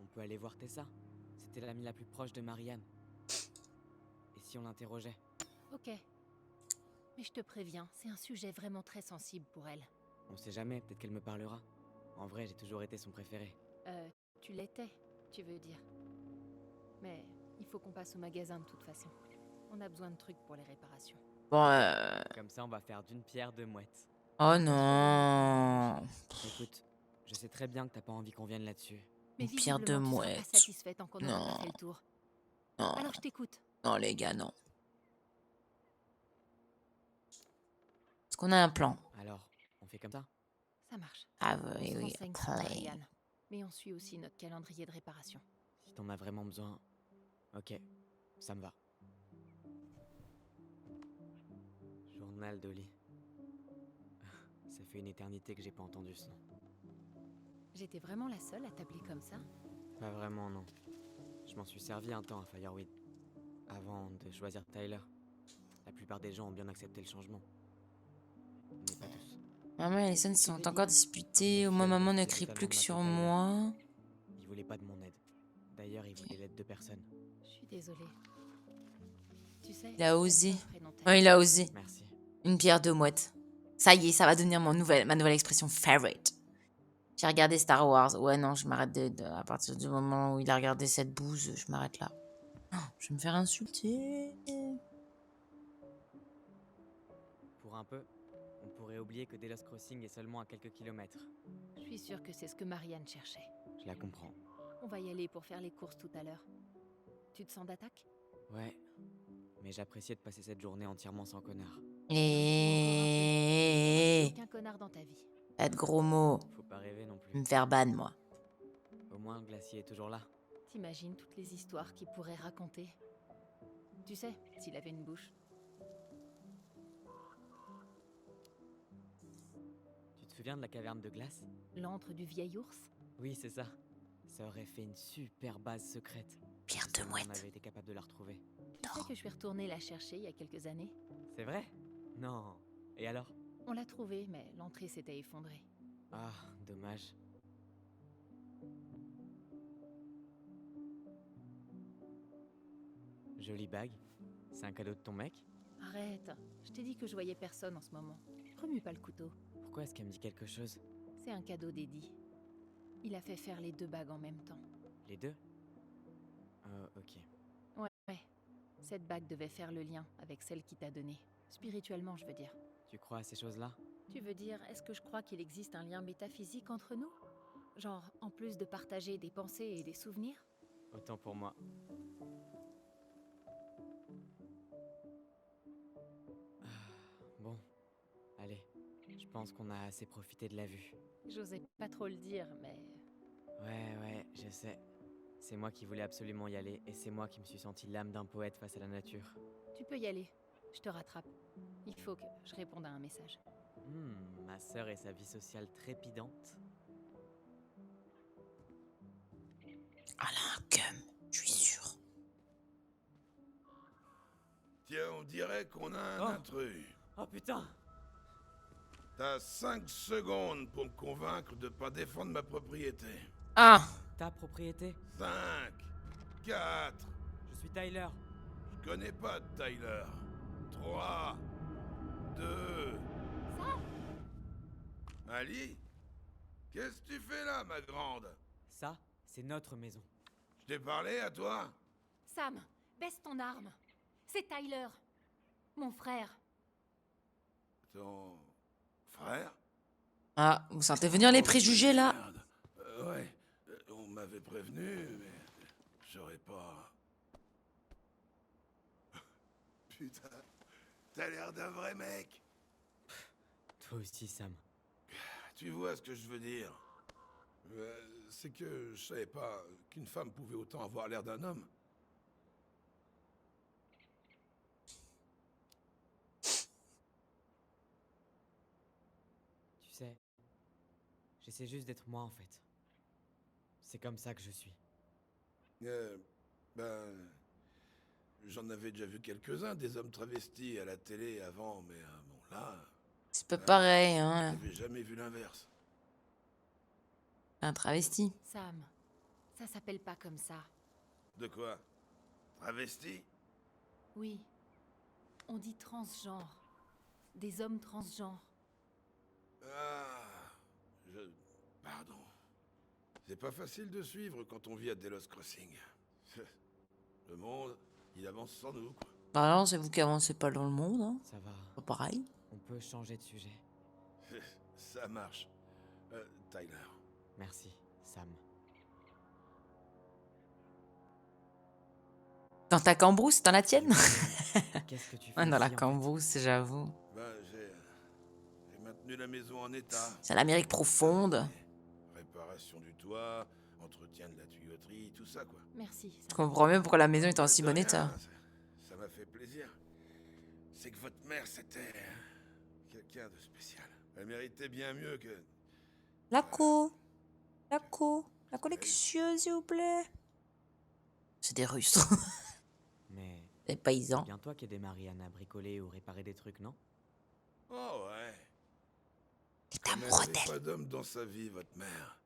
On peut aller voir Tessa. C'était l'amie la plus proche de Marianne. Et si on l'interrogeait? Ok. Mais je te préviens, c'est un sujet vraiment très sensible pour elle. On sait jamais, peut-être qu'elle me parlera. En vrai, j'ai toujours été son préféré. Tu l'étais, tu veux dire. Mais il faut qu'on passe au magasin de toute façon. On a besoin de trucs pour les réparations. Bon, Comme ça, on va faire d'une pierre deux mouettes. oh non. Écoute, je sais très bien que t'as pas envie qu'on vienne là-dessus. Mais Une pierre de visiblement, tu seras mouette. pas satisfaite tant qu'on aura Non. pas fait le tour. Non, Alors je t'écoute. non les gars, non. Est-ce qu'on a un plan? Alors, on fait comme ça? Ça marche. Ah On oui, se oui, renseigne sur plan. Marianne. Mais on suit aussi notre calendrier de réparation. Si t'en as vraiment besoin... Ok, ça me va. Journal d'Oli. Ça fait une éternité que j'ai pas entendu ce nom. J'étais vraiment la seule à t'appeler comme ça? Pas vraiment, non. Je m'en suis servi un temps à Fireweed. Avant de choisir Tyler. La plupart des gens ont bien accepté le changement. Mais pas tous. Maman et Alison se sont encore disputés. Au moins, maman ne crie plus que sur moi. Ils voulaient pas de mon aide. D'ailleurs, ils voulaient l'aide de personne. Je suis désolée. Tu sais, Il a osé. c'est un prénom Ouais, il a osé. Merci. Une pierre deux mouettes. Ça y est, ça va devenir ma nouvelle expression favorite. J'ai regardé Star Wars. Ouais, non, je m'arrête à partir du moment où il a regardé cette bouse, je m'arrête là. Oh, je vais me faire insulter. Pour un peu, on pourrait oublier que Delos Crossing est seulement à quelques kilomètres. Je suis sûre que c'est ce que Marianne cherchait. Je la comprends. On va y aller pour faire les courses tout à l'heure. Tu te sens d'attaque? Ouais. Mais j'appréciais de passer cette journée entièrement sans connard. Et Aucun connard dans ta vie. pas de gros mots. Faut pas rêver non Je vais plus. me faire ban, moi. Au moins, le glacier est toujours là. T'imagines toutes les histoires qu'il pourrait raconter? Tu sais, s'il avait une bouche. Tu te souviens de la caverne de glace? L'antre du vieil ours? Oui, c'est ça. Ça aurait fait une super base secrète. Pierre Si de seulement mouette. On avait été capable de la retrouver. Tu sais que je suis retournée la chercher il y a quelques années? C'est vrai? Non. Et alors? On l'a trouvée, mais l'entrée s'était effondrée. Ah, dommage. Jolie bague. C'est un cadeau de ton mec? Arrête, je t'ai dit que je voyais personne en ce moment. Remue pas le couteau. Pourquoi est-ce qu'elle me dit quelque chose? C'est un cadeau d'Eddie. Il a fait faire les deux bagues en même temps. Les deux? Ok. Ouais. Cette bague devait faire le lien avec celle qui t'a donnée. Spirituellement, je veux dire. Tu crois à ces choses-là? Tu veux dire, est-ce que je crois qu'il existe un lien métaphysique entre nous? Genre, en plus de partager des pensées et des souvenirs? Autant pour moi. Bon. Allez. Je pense qu'on a assez profité de la vue. J'osais pas trop le dire, mais... Ouais, je sais. C'est moi qui voulais absolument y aller, et c'est moi qui me suis senti l'âme d'un poète face à la nature. Tu peux y aller. Je te rattrape. Il faut que je réponde à un message. Ma sœur et sa vie sociale trépidante. Ah là, un cum, je suis sûre. Tiens, on dirait qu'on a un Oh. intrus. Oh putain! T'as 5 secondes pour me convaincre de pas défendre ma propriété. Ah, Ta propriété? 5, 4, Je suis Tyler. je connais pas Tyler. 3, 2... Ali? Qu'est-ce que tu fais là, ma grande? Ça, c'est notre maison. Je t'ai parlé à toi? Sam, baisse ton arme. C'est Tyler. Mon frère. Ton... frère? ah, vous sentez venir les préjugés là? Merde. Ouais, on m'avait prévenu, mais j'aurais pas... Putain, t'as l'air d'un vrai mec. Toi aussi, Sam. Tu vois ce que je veux dire? C'est que je savais pas qu'une femme pouvait autant avoir l'air d'un homme. Tu sais, j'essaie juste d'être moi en fait. C'est comme ça que je suis. Ben... J'en avais déjà vu quelques-uns, des hommes travestis à la télé avant, mais bon, là... C'est pas pareil, hein. J'avais jamais vu l'inverse. Un travesti. Sam, ça s'appelle pas comme ça. De quoi? Travesti? Oui. On dit transgenre. Des hommes transgenres. Ah... Pardon. C'est pas facile de suivre quand on vit à Delos Crossing. Le monde, il avance sans nous, quoi. Bah non, c'est vous qui avancez pas dans le monde, hein. Ça va. Pas pareil. On peut changer de sujet. Ça marche. Tyler. Merci, Sam. Dans ta cambrousse, dans la tienne? Qu'est-ce que tu fais Ouais, dans la ici, en fait? cambrousse, j'avoue. Ben, j'ai maintenu la maison en état. C'est l'Amérique profonde. Réparation du toit, entretien de la tuyauterie, tout ça, quoi. Merci, Je Sam. comprends mieux pourquoi la maison est en si De bon rien, état. ça m'a fait plaisir. C'est que votre mère, c'était quelqu'un de spécial. Elle méritait bien mieux que... La collection, s'il vous plaît. C'est des Russes. Mais Des c'est paysans. bien toi qui aidais Marianne à bricoler ou réparer des trucs, non? Oh ouais. Il est Comme elle amoureux avait d'elle. pas d'homme dans sa vie, votre mère.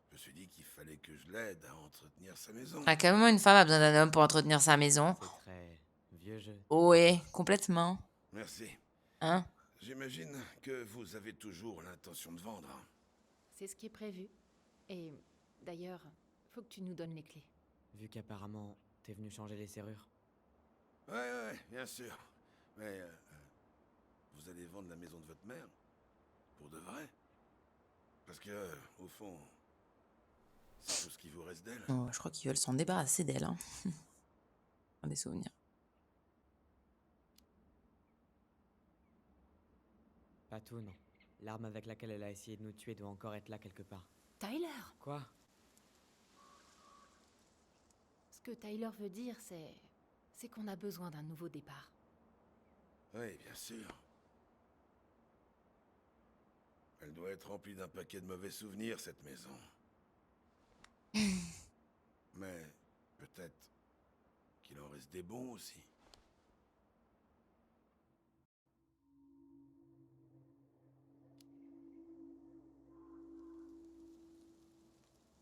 Je me suis dit qu'il fallait que je l'aide à entretenir sa maison. À quel moment une femme a besoin d'un homme pour entretenir sa maison? C'est très vieux jeu. Ouais, complètement. Merci. Hein? J'imagine que vous avez toujours l'intention de vendre. C'est ce qui est prévu. Et d'ailleurs, faut que tu nous donnes les clés. Vu qu'apparemment, t'es venu changer les serrures. Ouais, bien sûr. Mais vous allez vendre la maison de votre mère? Pour de vrai? Parce que, au fond, c'est tout ce qui vous reste d'elle. Oh, je crois qu'ils veulent s'en débarrasser d'elle. Hein. Des souvenirs. Pas tout, non. L'arme avec laquelle elle a essayé de nous tuer doit encore être là quelque part. Tyler! Quoi? Ce que Tyler veut dire, c'est qu'on a besoin d'un nouveau départ. Oui, bien sûr. Elle doit être remplie d'un paquet de mauvais souvenirs, cette maison. Mais peut-être qu'il en reste des bons aussi.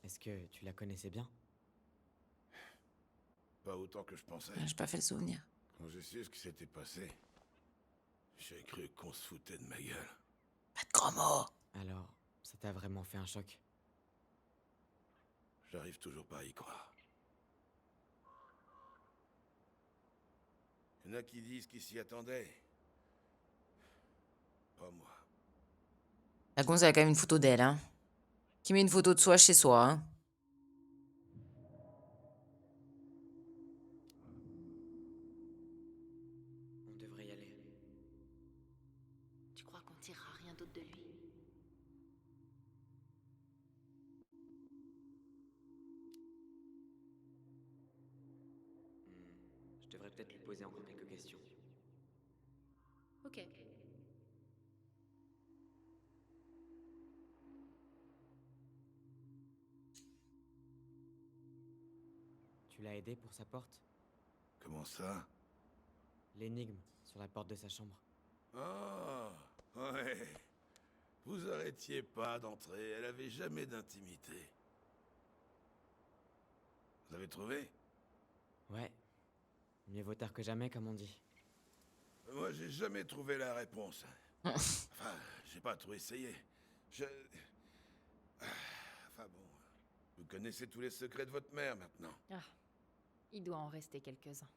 Est-ce que tu la connaissais bien? Pas autant que je pensais. J'ai pas fait le souvenir. Quand j'ai su ce qui s'était passé, j'ai cru qu'on se foutait de ma gueule. Pas de gros mots. Alors, ça t'a vraiment fait un choc? J'arrive toujours pas à y croire. Il y en a qui disent qu'ils s'y attendaient. Pas moi. La gonze, elle a quand même une photo d'elle, hein. Qui met une photo de soi chez soi, hein. On devrait y aller. Tu crois qu'on tirera rien d'autre de lui? Je devrais peut-être lui poser encore quelques questions. Ok. Tu l'as aidé pour sa porte? Comment ça? L'énigme sur la porte de sa chambre. Ah, ouais. Vous arrêtiez pas d'entrer, elle avait jamais d'intimité. Vous avez trouvé? Ouais. Mieux vaut tard que jamais, comme on dit. Moi, j'ai jamais trouvé la réponse. Enfin, j'ai pas trop essayé. Je... Enfin bon, vous connaissez tous les secrets de votre mère maintenant. Ah, il doit en rester quelques-uns.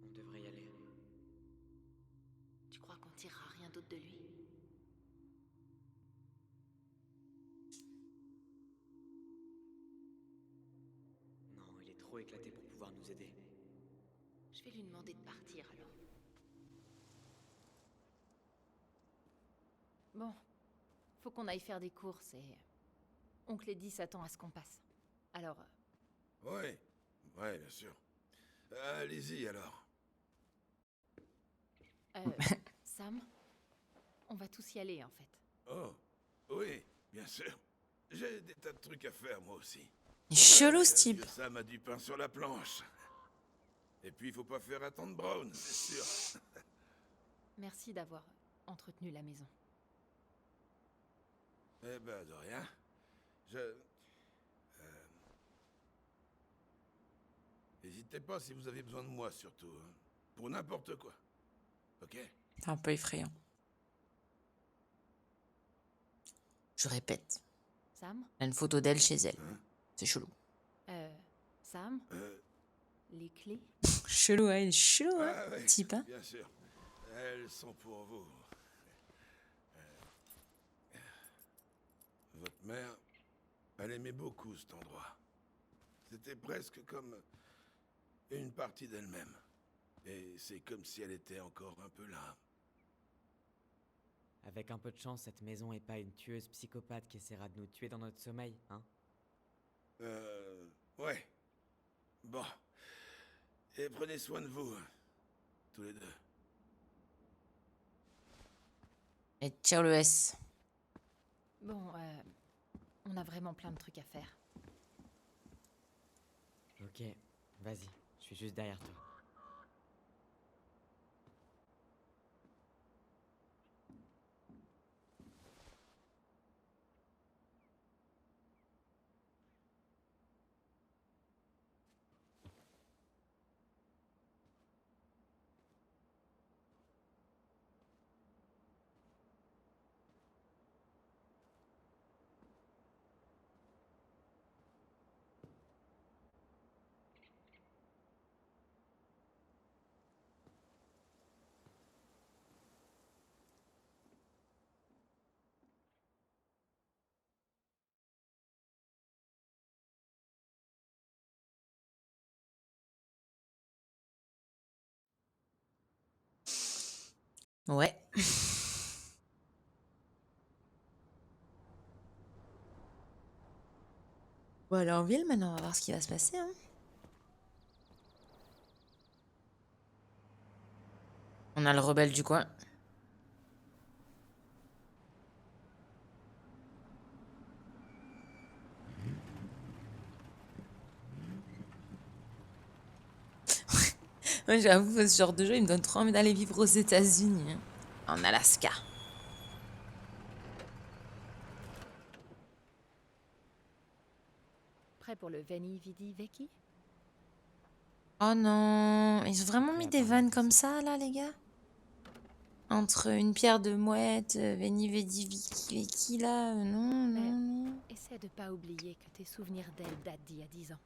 On devrait y aller. Tu crois qu'on tirera rien d'autre de lui? Non, il est trop éclaté pour pouvoir nous aider. Je vais lui demander de partir alors. Bon, faut qu'on aille faire des courses et... Oncle Eddie s'attend à ce qu'on passe. Alors, Ouais, ouais, bien sûr. Allez-y alors. Sam, on va tous y aller en fait. Oh, oui, bien sûr. J'ai des tas de trucs à faire moi aussi. Il est chelou ce type. Vieux Sam a du pain sur la planche. Et puis il faut pas faire attendre Brown, c'est sûr. Merci d'avoir entretenu la maison. Eh ben, de rien. N'hésitez pas si vous avez besoin de moi, surtout. Hein. Pour n'importe quoi. Ok? C'est un peu effrayant. Je répète, Sam, il y a une photo d'elle chez elle. Hein? C'est chelou. Sam, les clés? Chelou, ouais, il est chelou, hein, Ah, ouais, type, hein. bien sûr. Elles sont pour vous. Votre mère, elle aimait beaucoup cet endroit. C'était presque comme une partie d'elle-même. Et c'est comme si elle était encore un peu là. Avec un peu de chance, cette maison est pas une tueuse psychopathe qui essaiera de nous tuer dans notre sommeil, hein? Ouais. Bon. Et prenez soin de vous, tous les deux. Et ciao le S. Bon, on a vraiment plein de trucs à faire. Ok, vas-y, je suis juste derrière toi. Ouais. Bon, aller en ville maintenant, on va voir ce qui va se passer, hein. On a le rebelle du coin. Moi, j'avoue, ce genre de jeu, il me donne trop envie d'aller vivre aux États-Unis, hein. En Alaska. Prêt pour le Veni Vidi Vici? Oh non, ils ont vraiment Prêt mis à des parler vannes de comme ça. ça, là, les gars? Entre une pierre de mouette, Veni Vidi Vici, là, non, Mais- non, non. Essaie de pas oublier que tes souvenirs d'elle datent d'il y a 10 ans.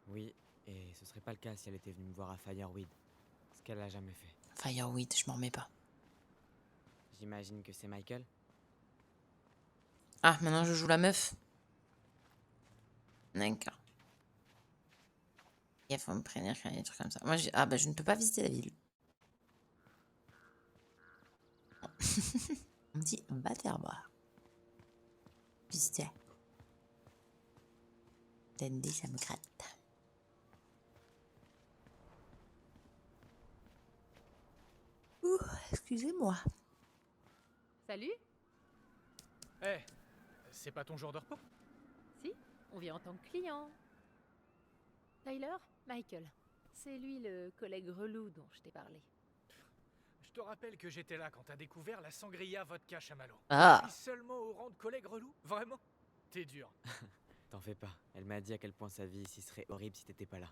Oui, et ce serait pas le cas si elle était venue me voir à Fireweed. Ce qu'elle a jamais fait. Fireweed, je m'en remets pas. J'imagine que c'est Michael. Ah, maintenant je joue la meuf. D'accord. Il faut me prévenir qu'il y a des trucs comme ça. Moi, ah bah je ne peux pas visiter la ville. On me dit, va te faire boire. Visiter. Dandy, ça me gratte. Ouh, excusez-moi. Salut. Eh, c'est pas ton jour de repos? Si, on vient en tant que client. Tyler, Michael. C'est lui le collègue relou dont je t'ai parlé. Je te rappelle que j'étais là quand t'as découvert la sangria vodka chamallow. Ah. Pris seulement au rang de collègue relou? Vraiment? T'es dur. T'en fais pas. Elle m'a dit à quel point sa vie ici serait horrible si t'étais pas là.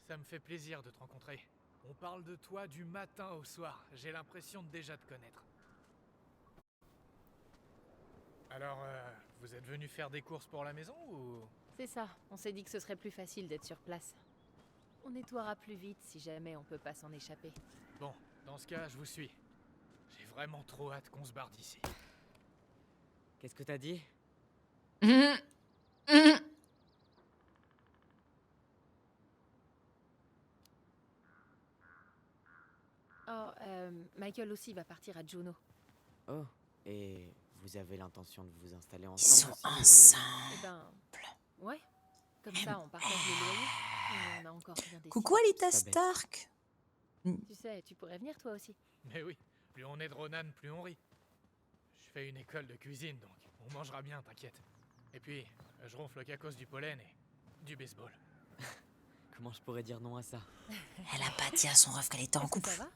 Ça me fait plaisir de te rencontrer. On parle de toi du matin au soir. J'ai l'impression de déjà te connaître. Alors, vous êtes venu faire des courses pour la maison ou... C'est ça, on s'est dit que ce serait plus facile d'être sur place. On nettoiera plus vite si jamais on peut pas s'en échapper. Bon, dans ce cas, je vous suis. J'ai vraiment trop hâte qu'on se barre d'ici. Qu'est-ce que t'as dit? Mhm. Mhm. Oh, Michael aussi va partir à Juno. Oh, et vous avez l'intention de vous installer Ils sont ensemble aussi, ensemble. Eh ben, ouais. Comme ça, on partage le loyer. Et on a encore rien décidé. Coucou Alita C'est pas bête. Stark. Tu sais, tu pourrais venir toi aussi. Mais oui, plus on est de Ronan, plus on rit. Je fais une école de cuisine, donc on mangera bien, t'inquiète. Et puis, je ronfle qu'à cause du pollen et du baseball. Comment je pourrais dire non à ça? Elle a pas dit à son ref qu'elle était en Est-ce que couple. ça va?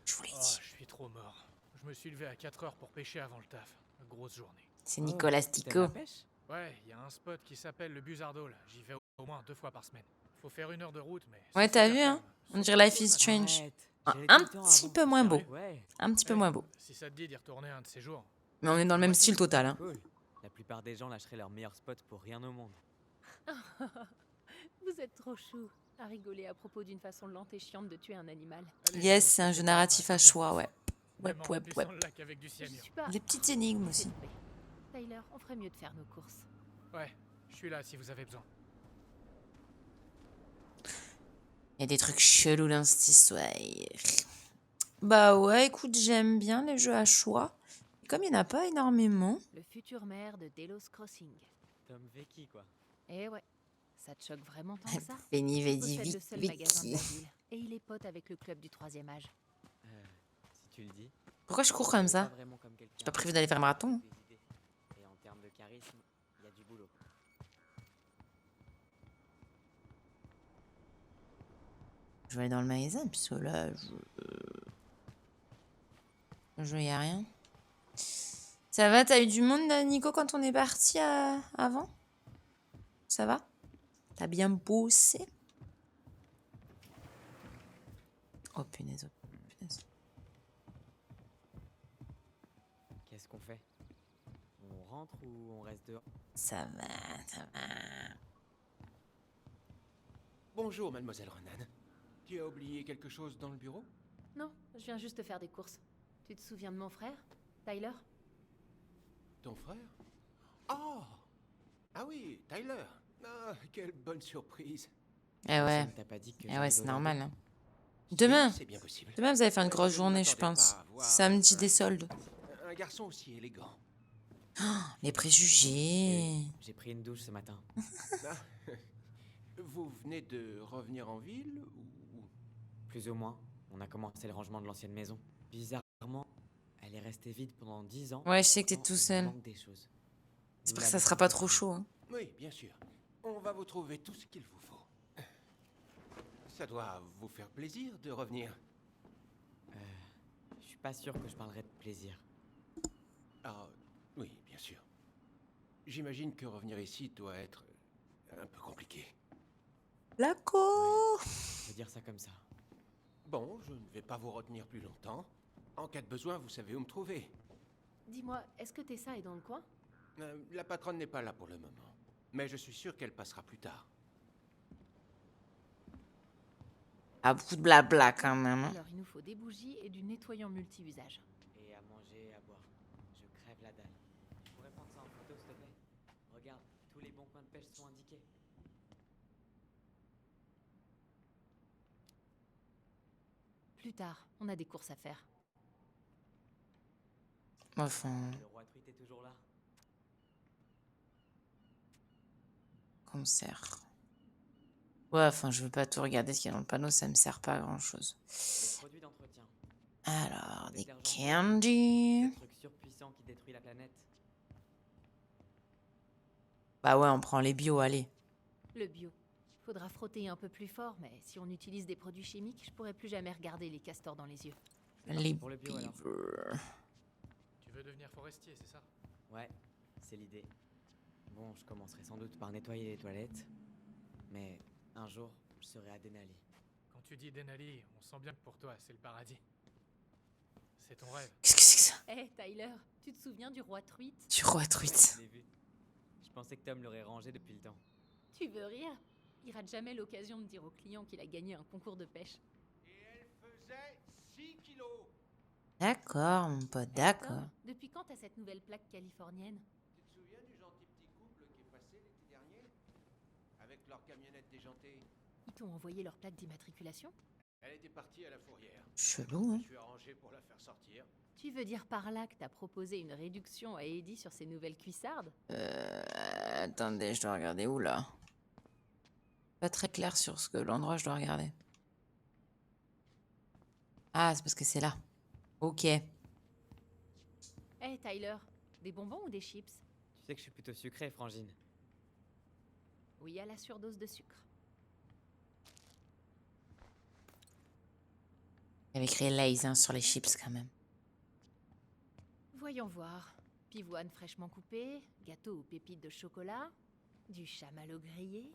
Je vous l'ai Oh, dit. je suis trop mort. Je me suis levé à 4 heures pour pêcher avant le taf. Grosse journée. C'est Nicolas T'aimes Stico. la pêche? Ouais, il y a un spot qui s'appelle le Buzardol. J'y vais au moins 2 fois par semaine. Faut faire 1 heure de route, mais... Ouais, c'est t'as super vu, hein? calme. On dirait Life is Strange. Arrête, Un j'y allais tout le temps petit avant. peu moins beau. Ouais, Un petit peu Eh, moins beau. Si ça te dit d'y retourner un de ces jours. Mais on est dans le même style total. Hein. cool. La plupart des gens lâcheraient leur meilleur spot pour rien au monde. Vous êtes trop chou à rigoler à propos d'une façon lente et chiante de tuer un animal. Allez, Yes, je c'est un jeu narratif à choix, ouais. Ouais, Même en ouais, remplissant ouais. le lac avec du Je cyanure. suis pas... Des petites énigmes aussi. C'est vrai. Tyler, on ferait mieux de faire nos courses. Ouais, je suis là si vous avez besoin. Il y a des trucs chelous dans cette histoire. Bah ouais, écoute, j'aime bien les jeux à choix. Et comme il n'y en a pas énormément. Le futur maire de Delos Crossing. Tom Vecchi, quoi. Eh ouais, ça te choque vraiment tant que ça? Veni, Il vedi, possède le seul magasin de Vicky. la ville. Et il est pote avec le club du 3e âge. Si tu le dis. Pourquoi je cours comme C'est ça? pas vraiment comme quelqu'un J'ai pas prévu d'aller faire un marathon. avec des idées. Et en termes de charisme, il y a du boulot. Je vais aller dans le magasin, puisque là, je y a rien. Ça va, t'as eu du monde, Nico, quand on est parti avant? Ça va? T'as bien bossé? Oh punaise, oh punaise. Qu'est-ce qu'on fait? On rentre ou on reste dehors? Ça va, ça va. Bonjour, mademoiselle Ronan. Tu as oublié quelque chose dans le bureau? Non, je viens juste faire des courses. Tu te souviens de mon frère, Tyler? Ton frère? Oh! Ah oui, Tyler. Ah, quelle bonne surprise. Eh ouais, Ça ne t'a pas dit que eh ouais, j'arrive c'est aujourd'hui? normal. Hein. Oui, Demain, c'est bien possible. demain, vous allez faire une grosse Je ne journée, je m'attendais pense. pas à voir Samedi des soldes. un garçon aussi élégant. Les préjugés. J'ai pris une douche ce matin. Ah, vous venez de revenir en ville ou... Plus ou moins. On a commencé le rangement de l'ancienne maison. Bizarrement, elle est restée vide pendant 10 ans. Ouais, je sais que t'es Pourtant, tout il seul. manque des choses. J'espère Nous que ça l'avons sera pas fait trop ensemble. chaud. Hein. Oui, bien sûr. On va vous trouver tout ce qu'il vous faut. Ça doit vous faire plaisir de revenir. Je suis pas sûr que je parlerai de plaisir. Ah, oui, bien sûr. J'imagine que revenir ici doit être un peu compliqué. Laco. Je veux dire ça comme ça. Bon, je ne vais pas vous retenir plus longtemps. En cas de besoin, vous savez où me trouver. Dis-moi, est-ce que Tessa est dans le coin? La patronne n'est pas là pour le moment. Mais je suis sûr qu'elle passera plus tard. Ah, beaucoup de blabla quand même. Hein. Alors, il nous faut des bougies et du nettoyant multi-usage. Et à manger et à boire. Je crève la dalle. Tu pourrais prendre ça en photo, s'il te plaît? Regarde, tous les bons points de pêche sont indiqués. Plus tard, on a des courses à faire. Enfin, Le roi truite est toujours là. concert. Ouais, enfin, je veux pas tout regarder ce qu'il y a dans le panneau, ça me sert pas à grand chose. Les produits d'entretien. Alors, des Détergent, candies. des trucs surpuissant qui détruit la planète. Bah ouais, on prend les bio, allez. Le bio. Faudra frotter un peu plus fort, mais si on utilise des produits chimiques, je pourrai plus jamais regarder les castors dans les yeux. Les pour le bio, alors. beavers. Tu veux devenir forestier, c'est ça? Ouais, c'est l'idée. Bon, je commencerai sans doute par nettoyer les toilettes. Mais un jour, je serai à Denali. Quand tu dis Denali, on sent bien que pour toi, c'est le paradis. C'est ton rêve. Qu'est-ce que c'est que ça? Hé, Tyler, tu te souviens du roi truite? Du roi truite. Je l'ai vu. Je pensais que Tom l'aurait rangé depuis le temps. Tu veux rire? Il rate jamais l'occasion de dire aux clients qu'il a gagné un concours de pêche. Et elle faisait 6 kilos. D'accord, mon pote, d'accord. Tom, depuis quand t'as cette nouvelle plaque californienne? Tu te souviens du gentil petit couple qui est passé l'été dernier? Avec leur camionnette déjantée. Ils t'ont envoyé leur plaque d'immatriculation? Elle était partie à la fourrière. Chelou, Je hein. me suis arrangé pour la faire sortir. Tu veux dire par là que t'as proposé une réduction à Eddie sur ses nouvelles cuissardes? Attendez, je dois regarder où, là? Pas très clair sur l'endroit je dois regarder. Ah, c'est parce que c'est là. Ok. Hé, Tyler, des bonbons ou des chips? Tu sais que je suis plutôt sucré, Frangine. Oui, à la surdose de sucre. Il y avait écrit Lay's hein, sur les chips, quand même. Voyons voir. Pivoine fraîchement coupée, gâteau aux pépites de chocolat, du chamallow grillé.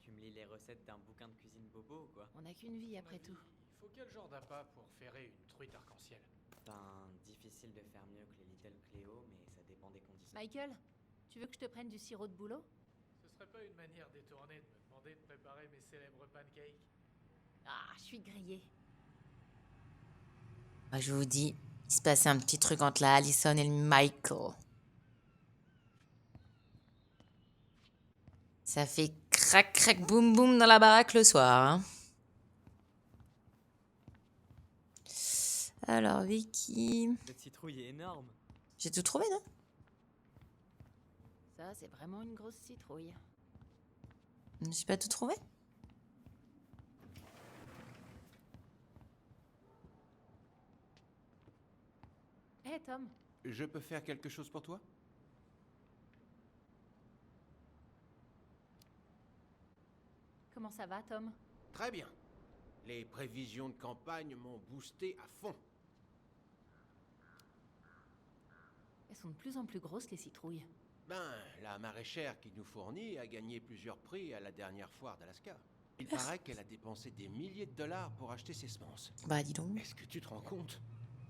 Tu me lis les recettes d'un bouquin de cuisine bobo ou quoi? On n'a qu'une vie après tout. Il faut quel genre d'appât pour ferrer une truite arc-en-ciel? Ben, difficile de faire mieux que les Little Cléo, mais ça dépend des conditions. Michael, tu veux que je te prenne du sirop de boulot? Ce serait pas une manière détournée de me demander de préparer mes célèbres pancakes? Ah, je suis grillée. Moi, je vous dis, il se passait un petit truc entre la Allison et le Michael. Ça fait crac, crac, boum, boum dans la baraque le soir. Hein. Alors, Vicky... Cette citrouille est énorme. J'ai tout trouvé, non? Ça, c'est vraiment une grosse citrouille. Je n'ai pas tout trouvé? Hé, Tom, Je peux faire quelque chose pour toi? comment ça va, Tom? Très bien. Les prévisions de campagne m'ont boosté à fond. Elles sont de plus en plus grosses, les citrouilles. Ben, la maraîchère qui nous fournit a gagné plusieurs prix à la dernière foire d'Alaska. Il paraît qu'elle a dépensé des milliers de dollars pour acheter ses semences. Bah, dis donc. Est-ce que tu te rends compte?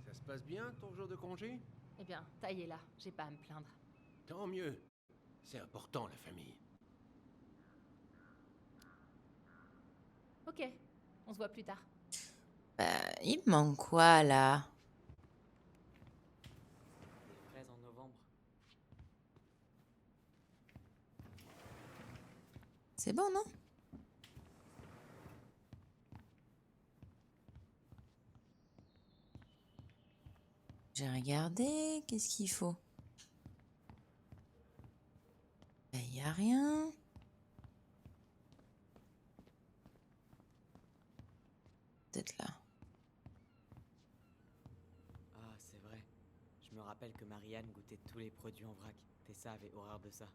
Ça se passe bien, ton jour de congé? Eh bien, taillez là, j'ai pas à me plaindre. Tant mieux. C'est important, la famille. Ok, on se voit plus tard. Il me manque quoi, là? Des fraises en novembre. C'est bon, non? J'ai regardé. Qu'est-ce qu'il faut? Il n'y a rien. Peut-être là. Ah, c'est vrai. Je me rappelle que Marianne goûtait tous les produits en vrac. Tessa avait horreur de ça.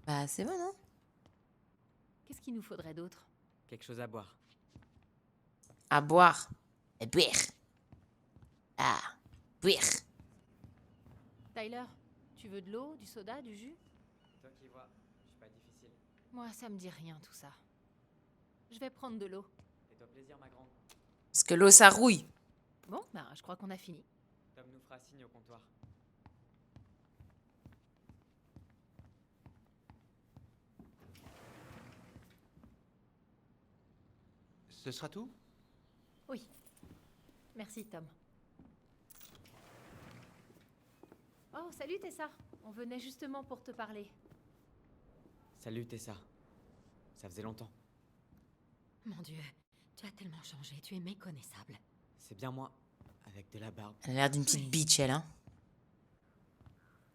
Bah, c'est bon, non? Qu'est-ce qu'il nous faudrait d'autre? Quelque chose à boire. À boire. Et boire. Ah, boire. Tyler, tu veux de l'eau, du soda, du jus? Toi qui vois, je suis pas difficile. Moi, ça me dit rien, tout ça. Je vais prendre de l'eau. Fais-toi plaisir, ma grande. Parce que l'eau, ça rouille. Bon, ben, je crois qu'on a fini. Tom nous fera signe au comptoir. Ce sera tout? Oui. Merci, Tom. Oh, salut, Tessa. On venait justement pour te parler. Salut, Tessa. Ça faisait longtemps. Mon Dieu, tu as tellement changé, tu es méconnaissable. C'est bien moi, avec de la barbe. Elle a l'air d'une petite bitch, elle, hein.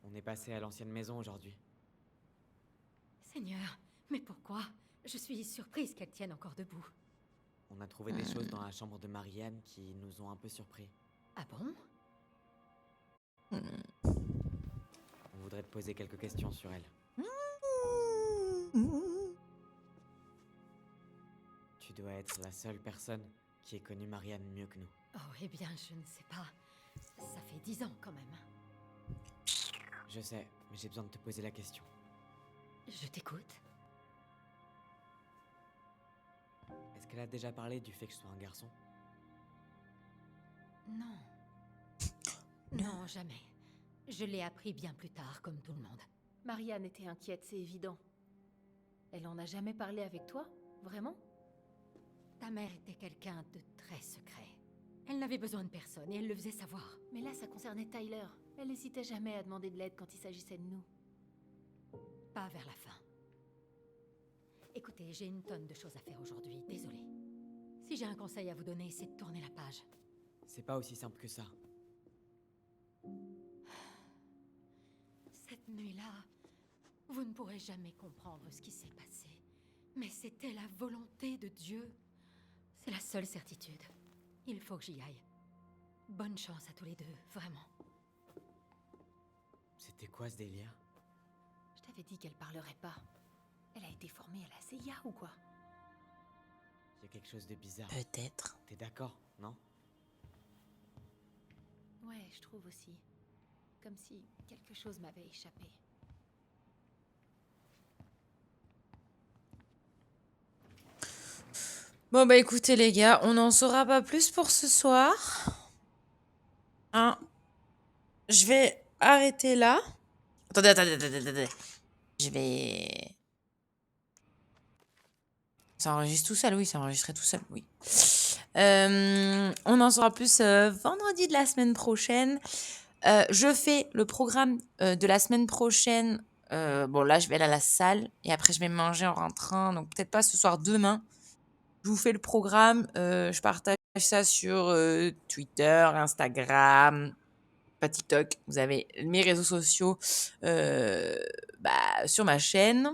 On est passé à l'ancienne maison aujourd'hui. Seigneur, mais pourquoi? Je suis surprise qu'elle tienne encore debout. On a trouvé des choses dans la chambre de Marianne qui nous ont un peu surpris. Ah bon? On voudrait te poser quelques questions sur elle. Tu dois être la seule personne qui ait connu Marianne mieux que nous. Oh, eh bien, je ne sais pas. Ça fait 10 ans quand même. Je sais, mais j'ai besoin de te poser la question. Je t'écoute. Est-ce qu'elle a déjà parlé du fait que je sois un garçon? Non. Non, jamais. Je l'ai appris bien plus tard, comme tout le monde. Marianne était inquiète, c'est évident. Elle en a jamais parlé avec toi? Vraiment? Ta mère était quelqu'un de très secret. Elle n'avait besoin de personne et elle le faisait savoir. Mais là, ça concernait Tyler. Elle n'hésitait jamais à demander de l'aide quand il s'agissait de nous. Pas vers la fin. Écoutez, j'ai une tonne de choses à faire aujourd'hui, désolée. Si j'ai un conseil à vous donner, c'est de tourner la page. C'est pas aussi simple que ça. Cette nuit-là, vous ne pourrez jamais comprendre ce qui s'est passé. Mais c'était la volonté de Dieu. C'est la seule certitude. Il faut que j'y aille. Bonne chance à tous les deux, vraiment. C'était quoi ce délire? Je t'avais dit qu'elle parlerait pas. Elle a été formée à la CIA ou quoi? Il y a quelque chose de bizarre. Peut-être. T'es d'accord, non? Ouais, je trouve aussi. Comme si quelque chose m'avait échappé. Bon, bah écoutez les gars, on n'en saura pas plus pour ce soir. Hein? Je vais arrêter là. Attendez. Je vais... Ça enregistre tout seul, oui, ça enregistrait tout seul, oui. On en saura plus vendredi de la semaine prochaine. Je fais le programme de la semaine prochaine. Bon, là, je vais aller à la salle et après, je vais manger en rentrant. Donc, peut-être pas ce soir, demain. Je vous fais le programme. Je partage ça sur Twitter, Instagram, pas TikTok. Vous avez mes réseaux sociaux sur ma chaîne.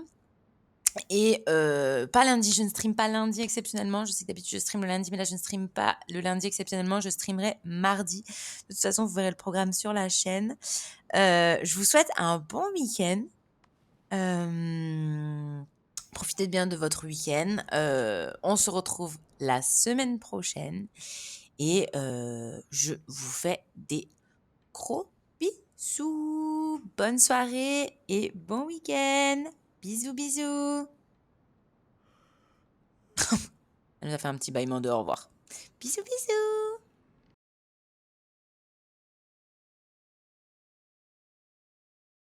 Et pas lundi, je ne stream pas lundi exceptionnellement. Je sais que d'habitude je stream le lundi, mais là je ne stream pas le lundi exceptionnellement. Je streamerai mardi. De toute façon, vous verrez le programme sur la chaîne. Je vous souhaite un bon week-end. Profitez bien de votre week-end. On se retrouve la semaine prochaine. Et je vous fais des gros bisous. Bonne soirée et bon week-end. Bisous, bisous. Elle nous a fait un petit bâillement de au revoir. Bisous, bisous.